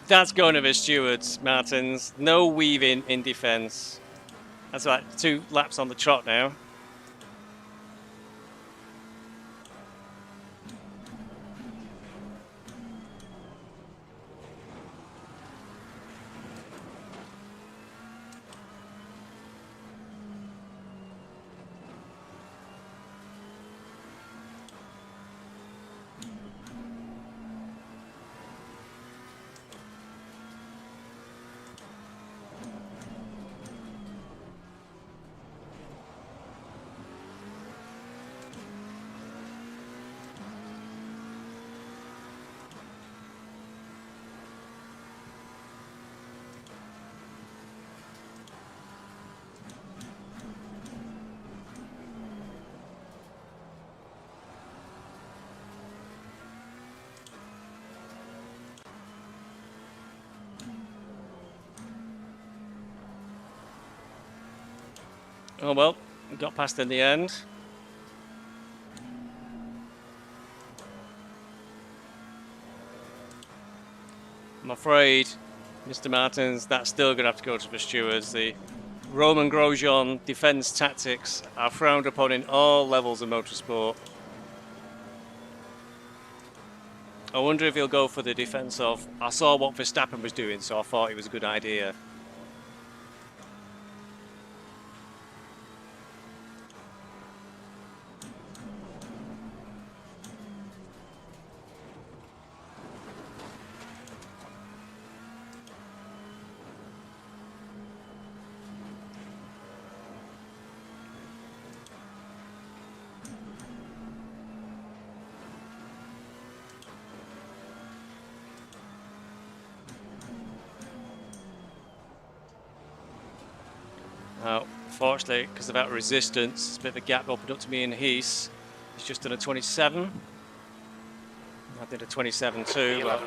That's going to the stewards, Martins. No weaving in defence. That's like 2 laps on the trot now. Oh well, we got past in the end. I'm afraid, Mr. Martins, that's still going to have to go to the stewards. The Roman Grosjean defence tactics are frowned upon in all levels of motorsport. I wonder if he'll go for the defence of, I saw what Verstappen was doing, so I thought it was a good idea. Now, fortunately, because of that resistance, it's a bit of a gap opened up to me and Heath. He's just done a 27. I did a 27 too. But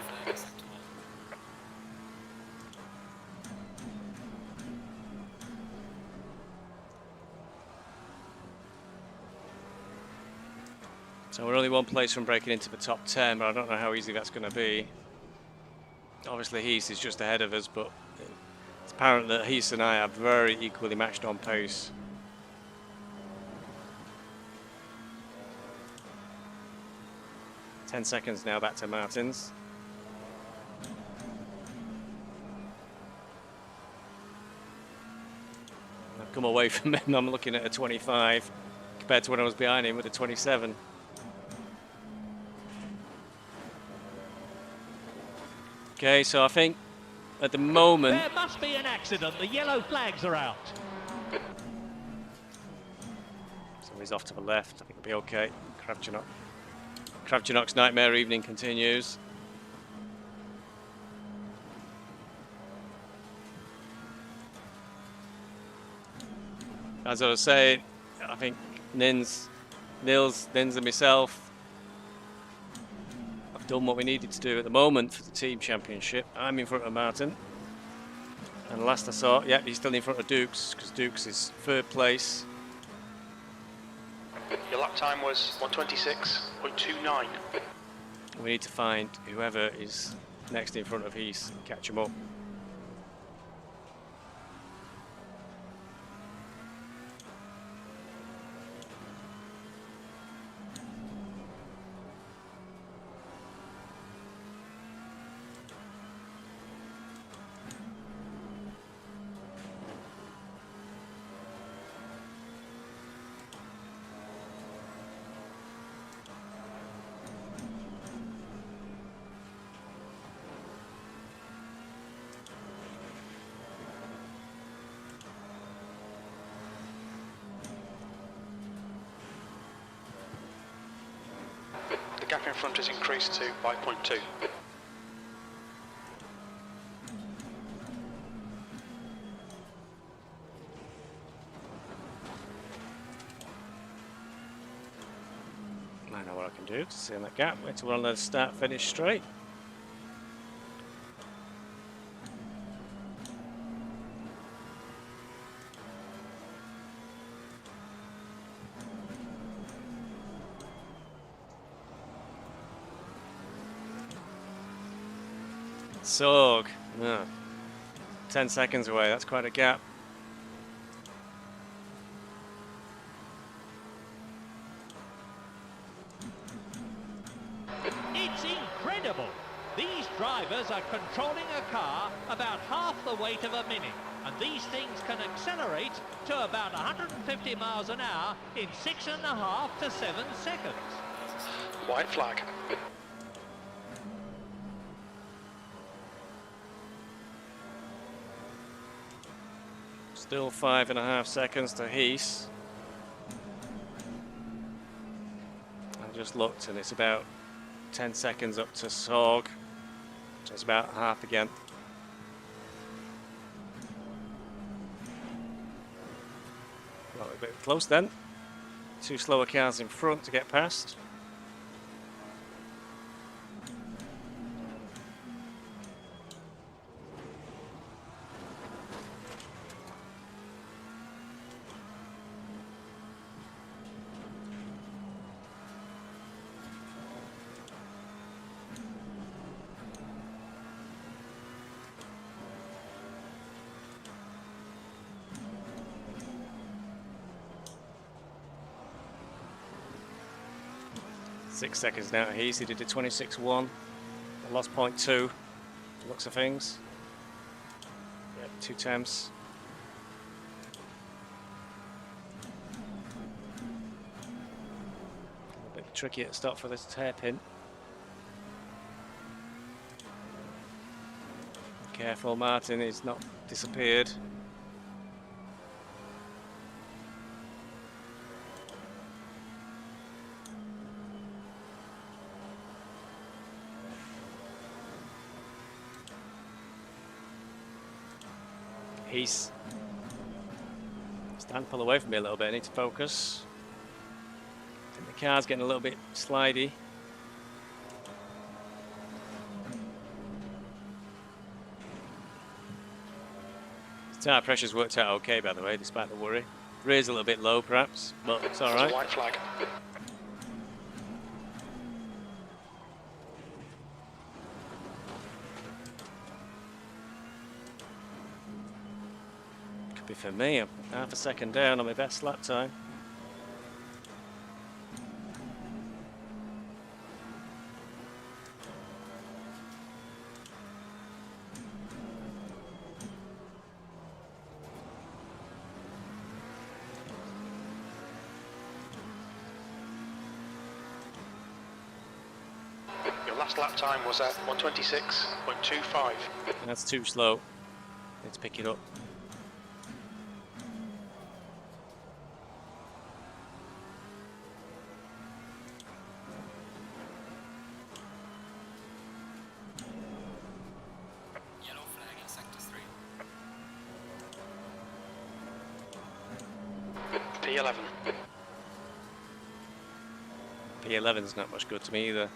so we're only one place from breaking into the top 10, but I don't know how easy that's going to be. Obviously, Heath is just ahead of us, but it's apparent that Heath and I are very equally matched on pace. Ten seconds now back to Martins. I've come away from him. I'm looking at a 25 compared to when I was behind him with a 27. Okay, so I think at the moment...
There must be an accident. The yellow flags are out.
So he's off to the left. I think it'll be okay. Kravchenok's nightmare evening continues. As I was saying, I think Nils and myself have done what we needed to do at the moment for the team championship. I'm in front of Martin. And last I saw, yeah, he's still in front of Dukes, because Dukes is third place.
Your lap time was 1:26.29.
We need to find whoever is next in front of Heath and catch him up.
The gap in front has increased to 5.2.
I know what I can do to see in that gap. Wait till we're on the start finish straight. Sorg, 10 seconds away, that's quite a gap.
It's incredible. These drivers are controlling a car about half the weight of a minute, and these things can accelerate to about 150 miles an hour in 6.5 to 7 seconds.
White flag.
Still 5.5 seconds to Heath. I just looked and it's about 10 seconds up to Sorg. So it's about half again. Well, a bit close then. Two slower cars in front to get past. 6 seconds now. He did a 26.1. I lost 0.2. Looks of things. Yep, 2 temps. A bit tricky at the start for this hairpin. Careful, Martin, he's not disappeared. He's starting to pull away from me a little bit. I need to focus. I think the car's getting a little bit slidey. Tyre pressure's worked out okay, by the way, despite the worry. Rear's a little bit low, perhaps, but it's all right.
White flag.
Could be for me. I'm half a second down on my best lap time.
Last lap time was at 126.25.
That's too slow. Need to pick it up.
Yellow flag in sector 3.
P11.
P11's not much good to me either.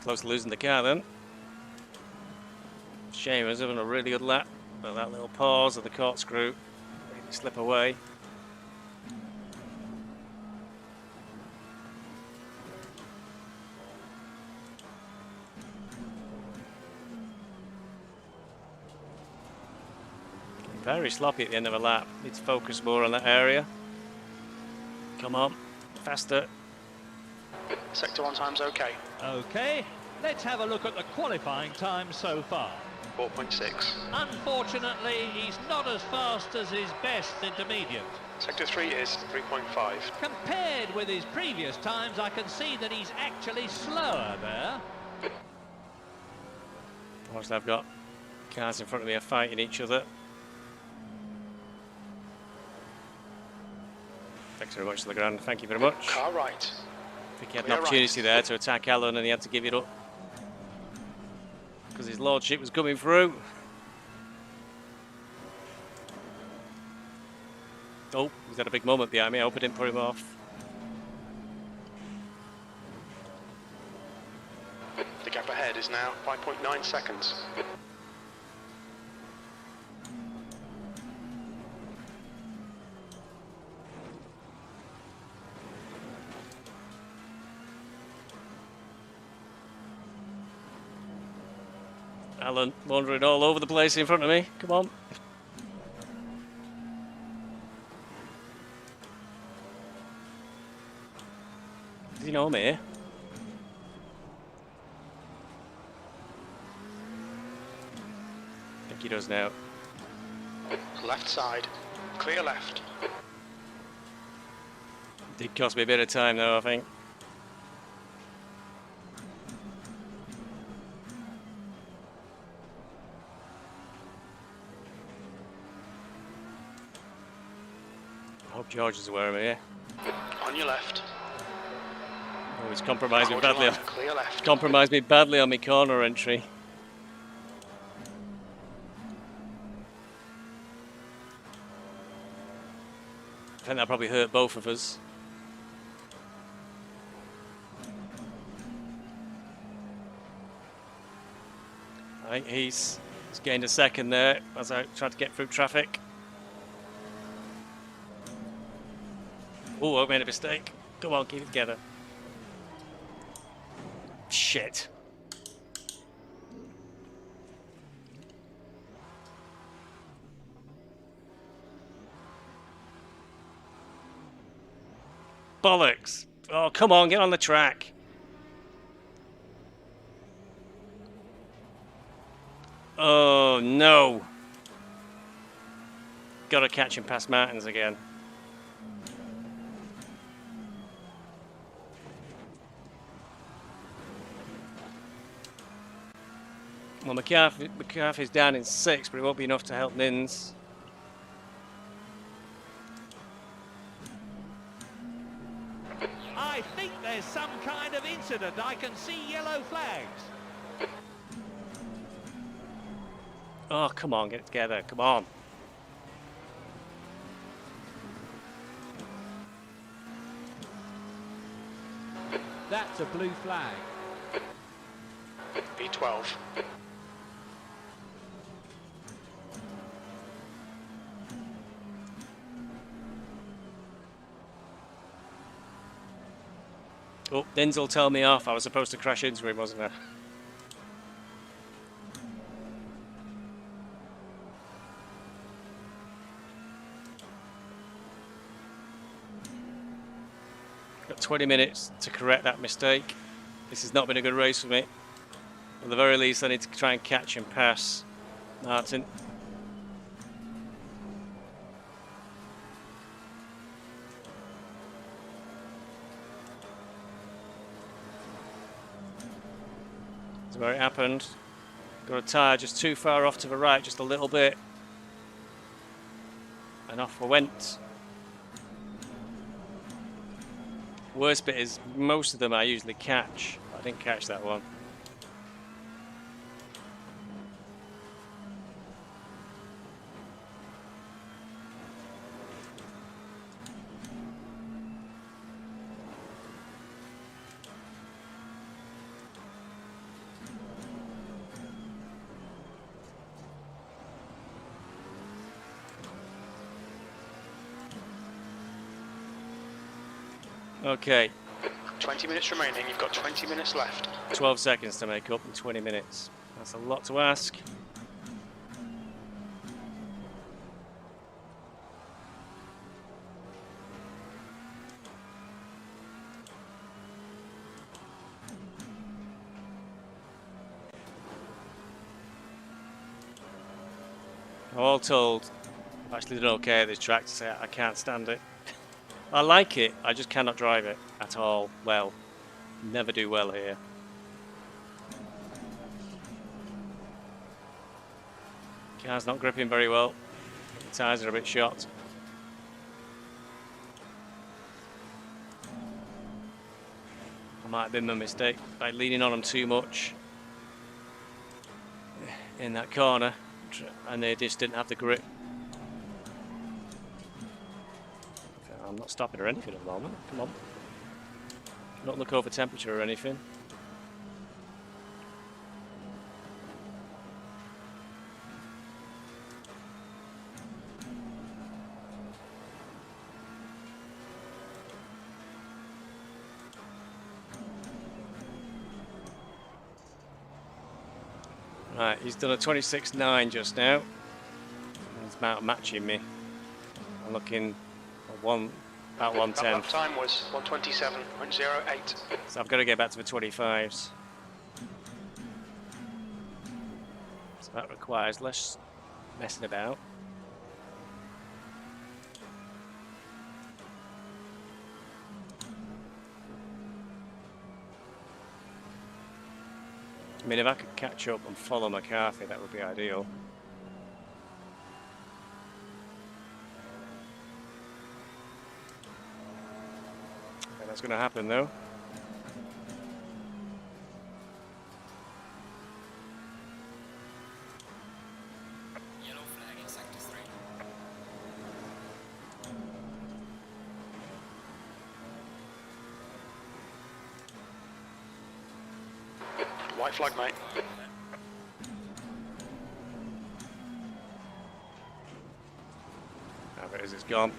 Close to losing the car then. Shame, I was having a really good lap, but that little pause of the corkscrew made it slip away. Very sloppy at the end of a lap. Need to focus more on that area. Come on, faster.
Sector 1 time's okay.
Okay, let's have a look at the qualifying time so far.
4.6.
Unfortunately, he's not as fast as his best intermediate.
Sector 3 is 3.5.
Compared with his previous times, I can see that he's actually slower there.
Whilst I've got cars in front of me are fighting each other. Thanks very much, Legrand. Thank you very much.
Car right.
I think he had an
Clear
opportunity there to attack Alan and he had to give it up because his lordship was coming through. Oh, he's had a big moment behind me. I hope I didn't put him off.
The gap ahead is now 5.9 seconds.
Alan wandering all over the place in front of me. Come on. Does he know I'm here? I think he does now.
Left side. Clear left.
Did cost me a bit of time though, I think. I hope George is aware of me here.
On your left.
Oh, he's compromised me
Hold your
badly.
line, clear left.
Compromised me badly on my corner entry. I think that probably hurt both of us. Right, he's gained a second there as I tried to get through traffic. Oh, I made a mistake. Come on, keep it together. Shit. Bollocks. Oh, come on, get on the track. Oh, no. Gotta catch him past Martins again. Well, McCarthy's down in 6th, but it won't be enough to help Nins.
I think there's some kind of incident. I can see yellow flags.
Oh, come on, get it together. Come on.
That's a blue flag.
P12.
Oh, Nins will tell me off. I was supposed to crash into him, wasn't I? Got 20 minutes to correct that mistake. This has not been a good race for me. At the very least, I need to try and catch and pass Martin. That's where it happened. Got a tyre just too far off to the right, just a little bit. And off I went. Worst bit is most of them I usually catch. I didn't catch that one. Okay,
20 minutes remaining. You've got 20 minutes left.
12 seconds to make up in 20 minutes. That's a lot to ask. All told, I've actually done okay at this track to say I can't stand it. I like it, I just cannot drive it at all well. Never do well here. Car's not gripping very well. The tyres are a bit shot. That might have been my mistake by leaning on them too much in that corner, and they just didn't have the grip. I'm not stopping or anything at the moment. Come on. Not look over temperature or anything. Right, he's done a 26.9 just now. He's about matching me. I'm looking at about 110.
That lap time was 127.08.
So I've got to get back to the 25s. So that requires less messing about. I mean, if I could catch up and follow McCarthy, that would be ideal. And that's going to happen, though.
Yellow flag in sector 3.
White flag, mate.
Where is it gone?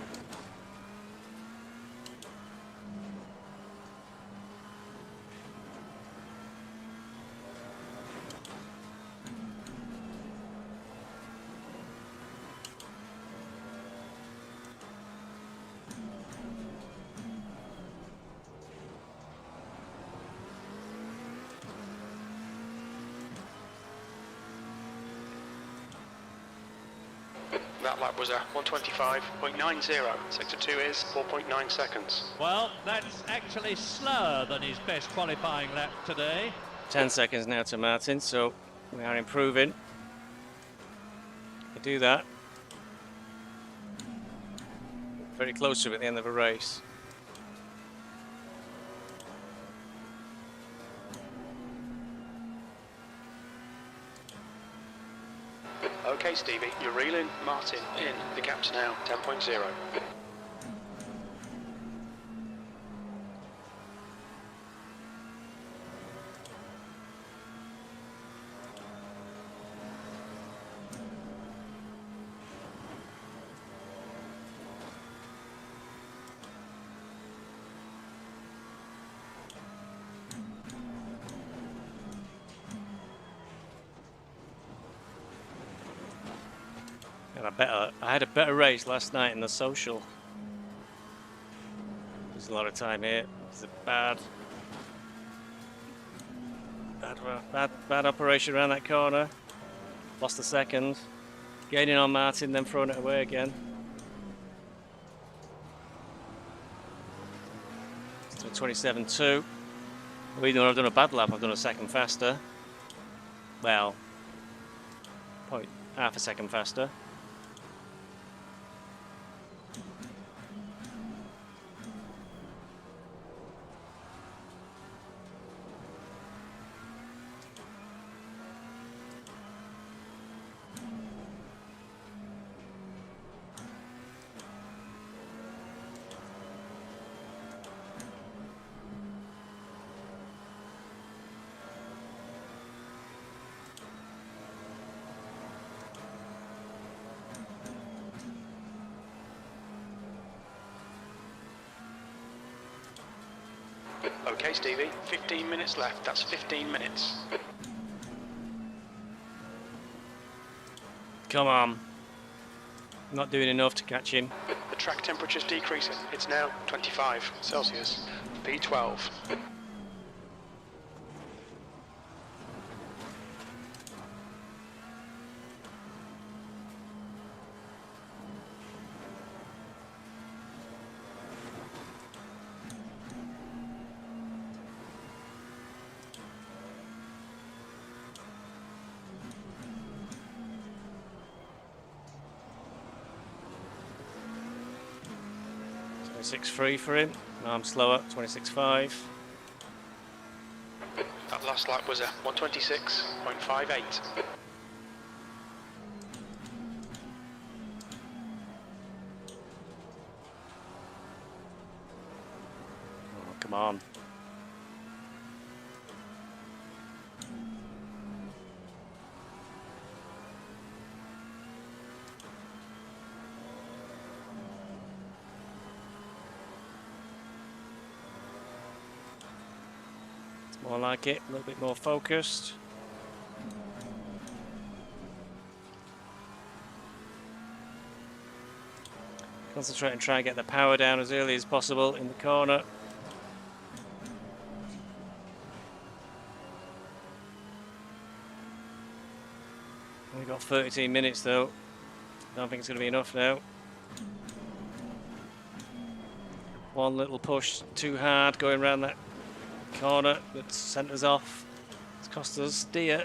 That lap was a 125.90. Sector 2 is 4.9 seconds.
Well, that's actually slower than his best qualifying lap today.
10 seconds now to Martin, so we are improving. We do that. Very close to it at the end of a race.
Okay, Stevie, you're reeling Martin in. The gap's now 10.0.
And I had a better race last night in the social. There's a lot of time here. It's a bad operation around that corner. Lost a second. Gaining on Martin, then throwing it away again. So 27.2. Even though I've done a bad lap, I've done a second faster. Well, probably half a second faster.
Okay, Stevie, 15 minutes left. That's 15 minutes.
Come on. Not doing enough to catch him.
The track temperature's decreasing. It's now 25 Celsius. P12.
.6.3 for him. No, I'm slower. 26.5.
That last lap was a 126.58.
Oh, come on. More like it, a little bit more focused. Concentrate and try and get the power down as early as possible in the corner. We've got 13 minutes though. Don't think it's going to be enough now. One little push too hard going around that corner that centres off. It's cost us dear.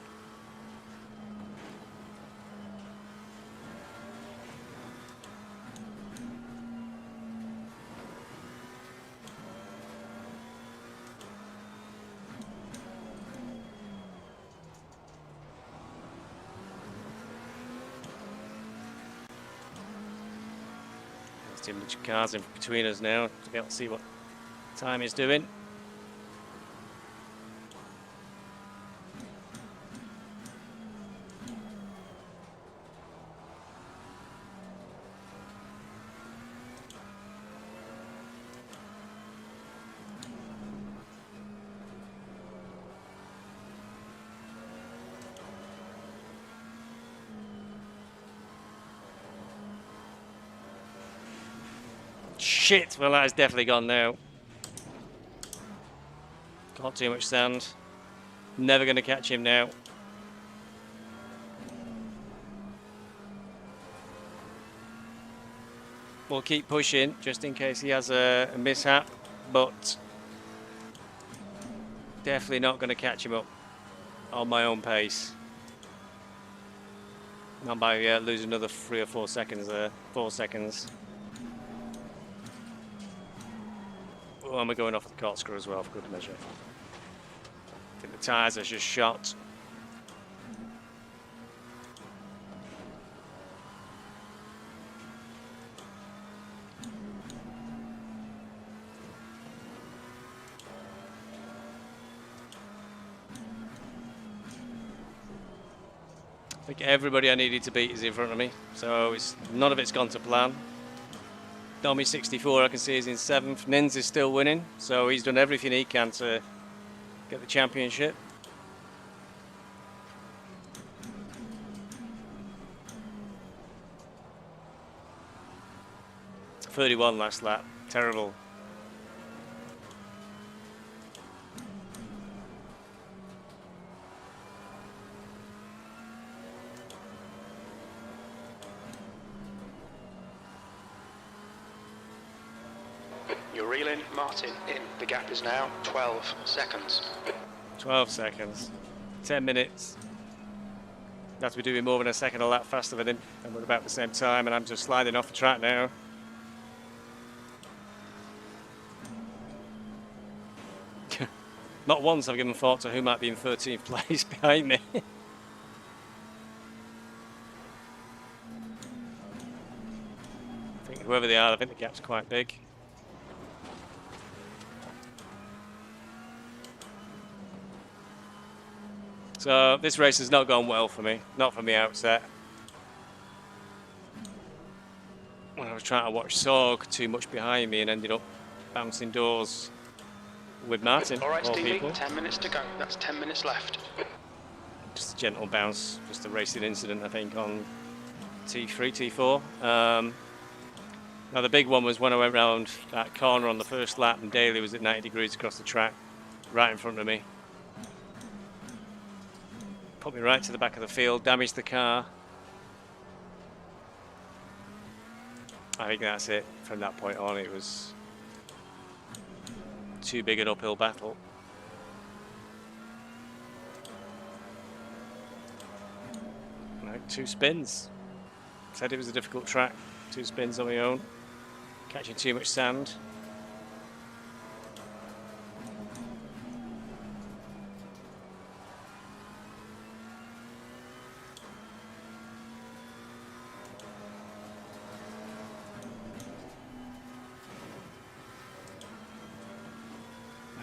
There's too much cars in between us now to be able to see what time he's doing. Shit, well that is definitely gone now. Got too much sand. Never going to catch him now. We'll keep pushing just in case he has a mishap, but definitely not going to catch him up on my own pace. Not by losing another 3 or 4 seconds there. 4 seconds. Oh, and we're going off the corkscrew as well for good measure. I think the tyres are just shot. I think everybody I needed to beat is in front of me, so none of it's gone to plan. Domi 64 I can see is in 7th. Nins is still winning, so he's done everything he can to get the championship. .31 last lap, terrible.
You're reeling, Martin in. The gap is now 12 seconds.
12 seconds. 10 minutes. That's be doing more than a second a lap faster than him, and we're about the same time, and I'm just sliding off the track now. Not once I've given thought to who might be in 13th place behind me. I think whoever they are, I think the gap's quite big. So this race has not gone well for me, not from the outset. When I was trying to watch Sorg too much behind me and ended up bouncing doors with Martin.
All right,
all
Stevie,
people.
10 minutes to go. That's 10 minutes left.
Just a gentle bounce, just a racing incident I think on T3, T4. Now the big one was when I went round that corner on the first lap and Daly was at 90 degrees across the track, right in front of me. Put me right to the back of the field, damaged the car. I think that's it. From that point on, it was too big an uphill battle. Right, 2 spins. Said it was a difficult track. 2 spins on my own. Catching too much sand.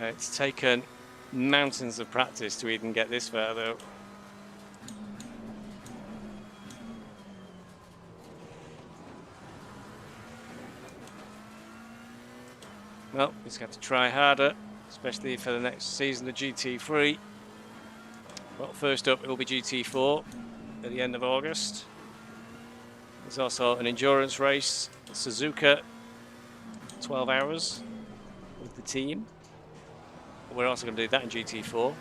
It's taken mountains of practice to even get this far though. Well, just have to try harder, especially for the next season of GT3. Well, first up it will be GT4 at the end of August. There's also an endurance race, Suzuka, 12 hours with the team. We're also going to do that in GT4.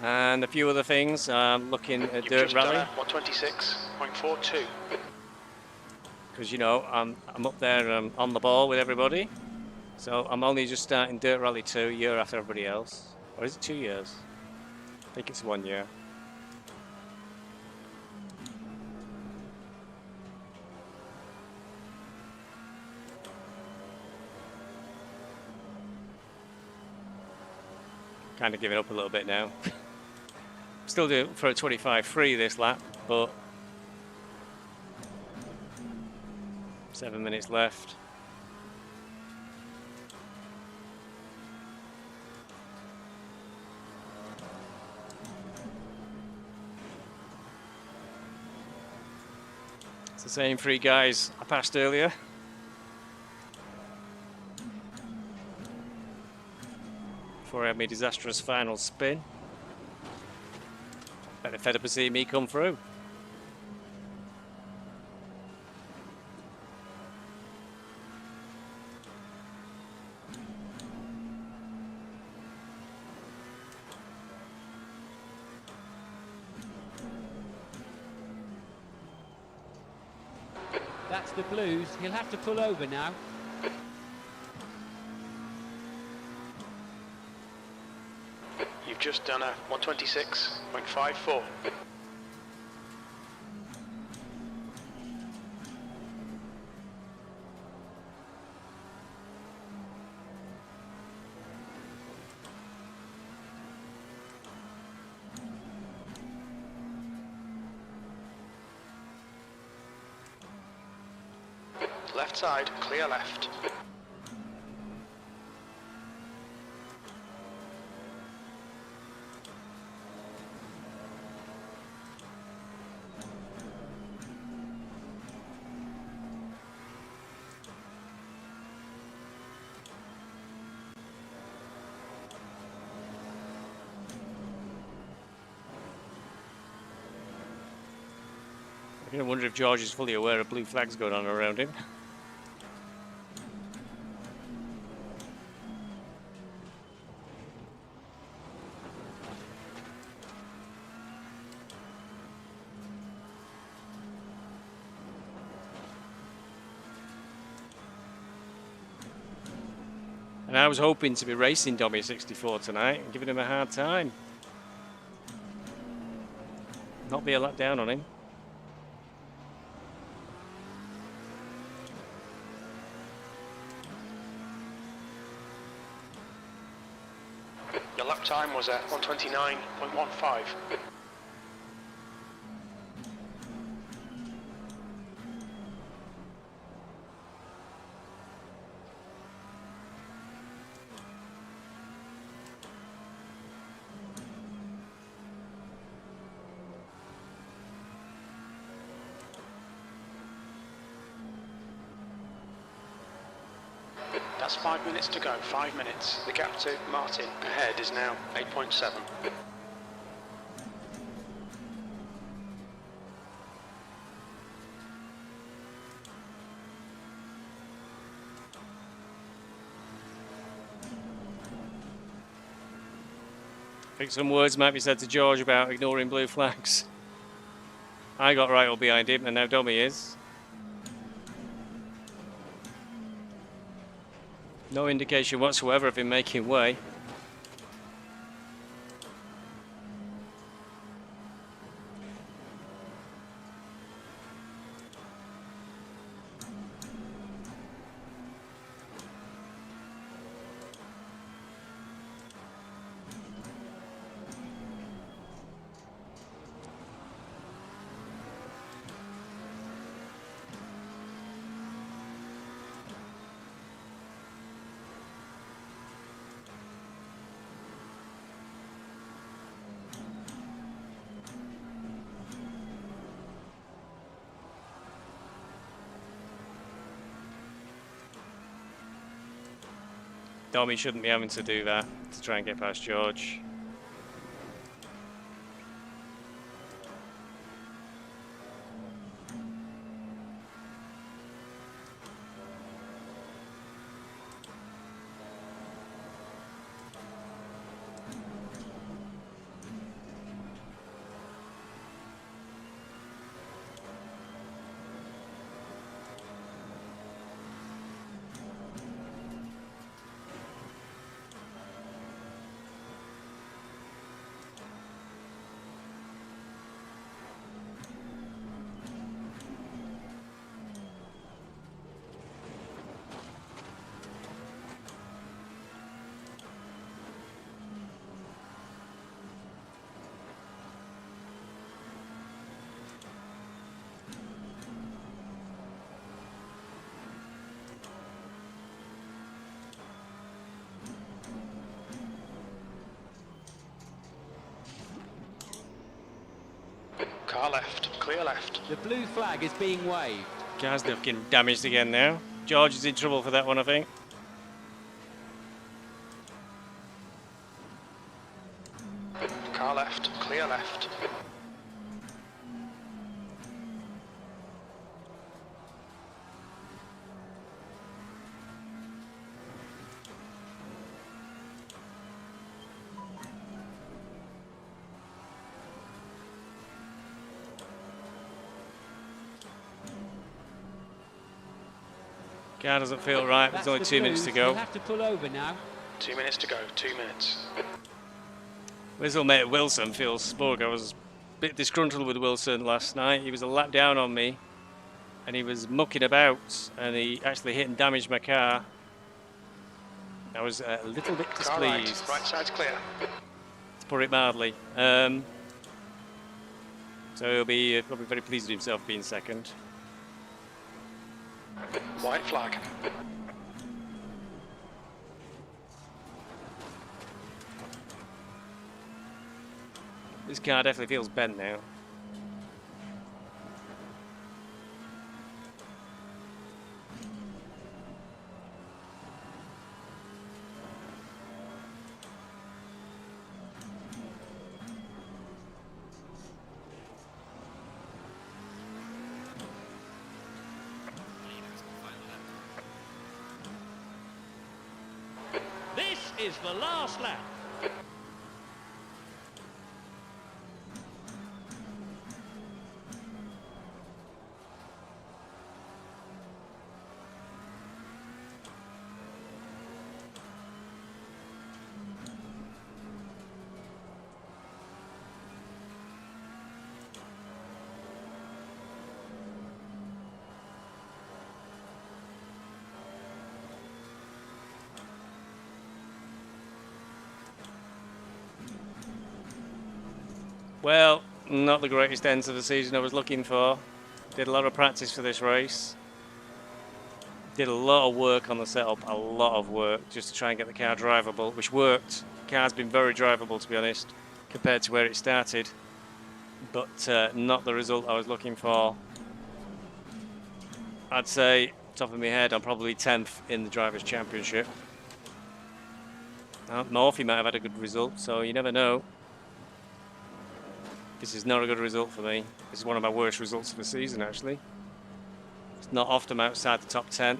And a few other things. Looking at Dirt Rally.
126.42.
Because, you know, I'm up there on the ball with everybody. So I'm only just starting Dirt Rally 2 a year after everybody else. Or is it 2 years? I think it's 1 year. Kind of giving up a little bit now. Still do for a 25.3 this lap, but 7 minutes left. It's the same 3 guys I passed earlier. Before I had my disastrous final spin. Better fed up to see me come through.
That's the Blues. He'll have to pull over now.
You've just done a 126.54. Left side, clear left.
I wonder if George is fully aware of blue flags going on around him. And I was hoping to be racing Dommy 64 tonight and giving him a hard time. Not be a let down on him.
Your lap time was at 129.15. That's 5 minutes to go, 5 minutes. The gap to Martin ahead is now 8.7.
I think some words might be said to George about ignoring blue flags. I got right up behind him and now Dommy is. No indication whatsoever of him making way. Dommy shouldn't be having to do that to try and get past George.
Car left, clear left.
The blue flag is being waved.
Car's looking damaged again now. George is in trouble for that one, I think.
Car left, clear left.
Car doesn't feel right. There's only 2 minutes to go.
You'll have to pull over now.
2 minutes to go, 2 minutes.
Whistle mate Wilson feels smug. I was a bit disgruntled with Wilson last night. He was a lap down on me and he was mucking about and he actually hit and damaged my car. I was a little bit displeased.
Right side's clear.
To put it mildly. So he'll be probably very pleased with himself being second.
White flag.
This car definitely feels bent now.
This is the last lap.
Well, not the greatest end to the season I was looking for. Did a lot of practice for this race. Did a lot of work on the setup, a lot of work just to try and get the car drivable, which worked. The car's been very drivable, to be honest, compared to where it started. But not the result I was looking for. I'd say, top of my head, I'm probably 10th in the Drivers' Championship. Morphy might have had a good result, so you never know. This is not a good result for me. This is one of my worst results of the season, actually. It's not often outside the top 10.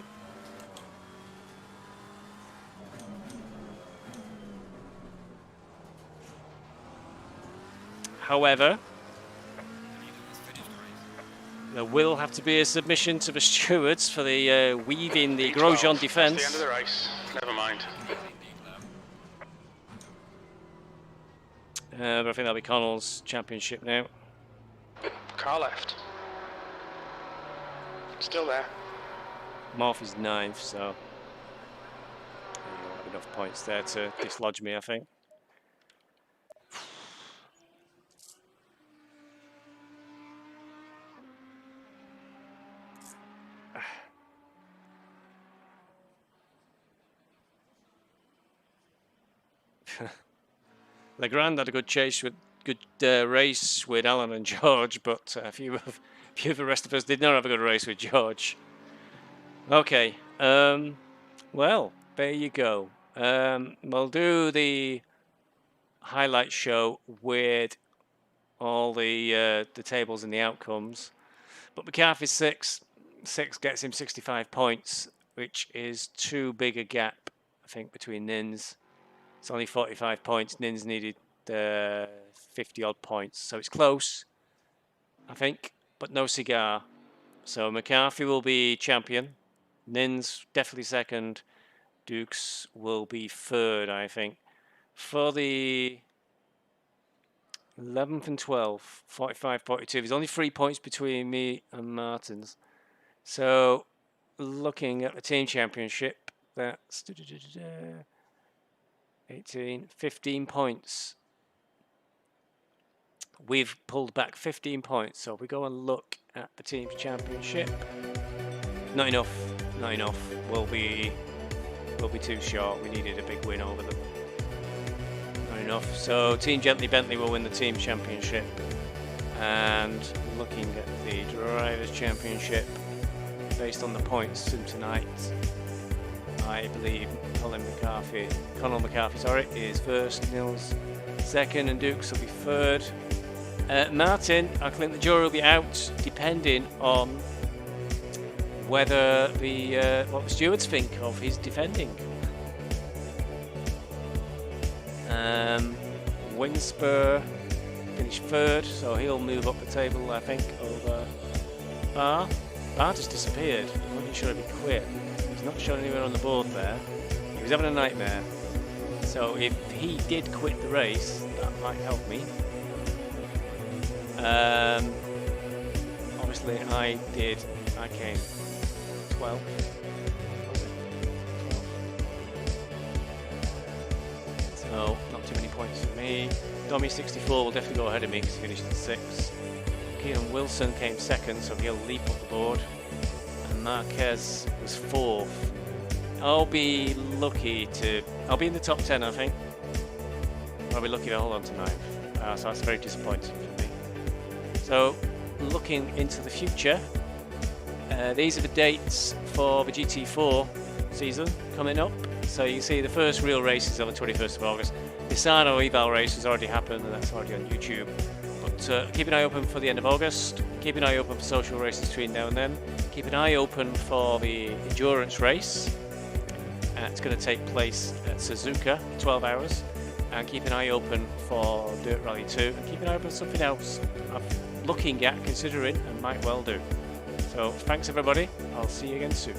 However, there will have to be a submission to the stewards for the weaving the Grosjean defence.
That's the end of the race. Never mind.
But I think that'll be Connell's championship now.
Car left. Still there.
Morphy's 9th, so he'll have enough points there to dislodge me, I think. Legrand had a good chase with race with Alan and George, but a few of the rest of us did not have a good race with George. Okay, well, there you go. We'll do the highlight show with all the tables and the outcomes. But McCarthy's 6 gets him 65 points, which is too big a gap, I think, between Nins. It's only 45 points. Nins needed 50 odd points, so it's close, I think, but no cigar. So McCarthy will be champion. Nins definitely second. Dukes will be third, I think. For the 11th and 12th, 45-42. There's only 3 points between me and Martins. So looking at the team championship, that's 15 points. We've pulled back 15 points, so if we go and look at the team's championship, not enough. We'll be too short. We needed a big win over them. Not enough. So Team Bentley will win the team championship. And looking at the drivers' championship, based on the points from tonight, I believe Connell McCarthy, is first, Nils second, and Dukes will be third. Martin, I think the jury will be out, depending on whether what the stewards think of his defending. Winspur finished third, so he'll move up the table, I think, over Barr. Barr just disappeared. I'm not sure if he quit. He's not showing anywhere on the board there. He was having a nightmare. So if he did quit the race, that might help me. Obviously I came 12. So not too many points for me. Domi 64 will definitely go ahead of me because he finished in 6th. Keenan Wilson came 2nd, so he'll leap up the board. And Marquez was 4th. I'll be in the top 10, I think. I'll be lucky to hold on to 9th. So that's very disappointing for me. So looking into the future, these are the dates for the GT4 season coming up. So you see the first real race is on the 21st of August. The Misano eval race has already happened and that's already on YouTube. But keep an eye open for the end of August. Keep an eye open for social races between now and then. Keep an eye open for the endurance race. It's going to take place at Suzuka, 12 hours. And keep an eye open for Dirt Rally 2. And keep an eye open for something else I'm looking at, considering, and might well do. So thanks everybody. I'll see you again soon.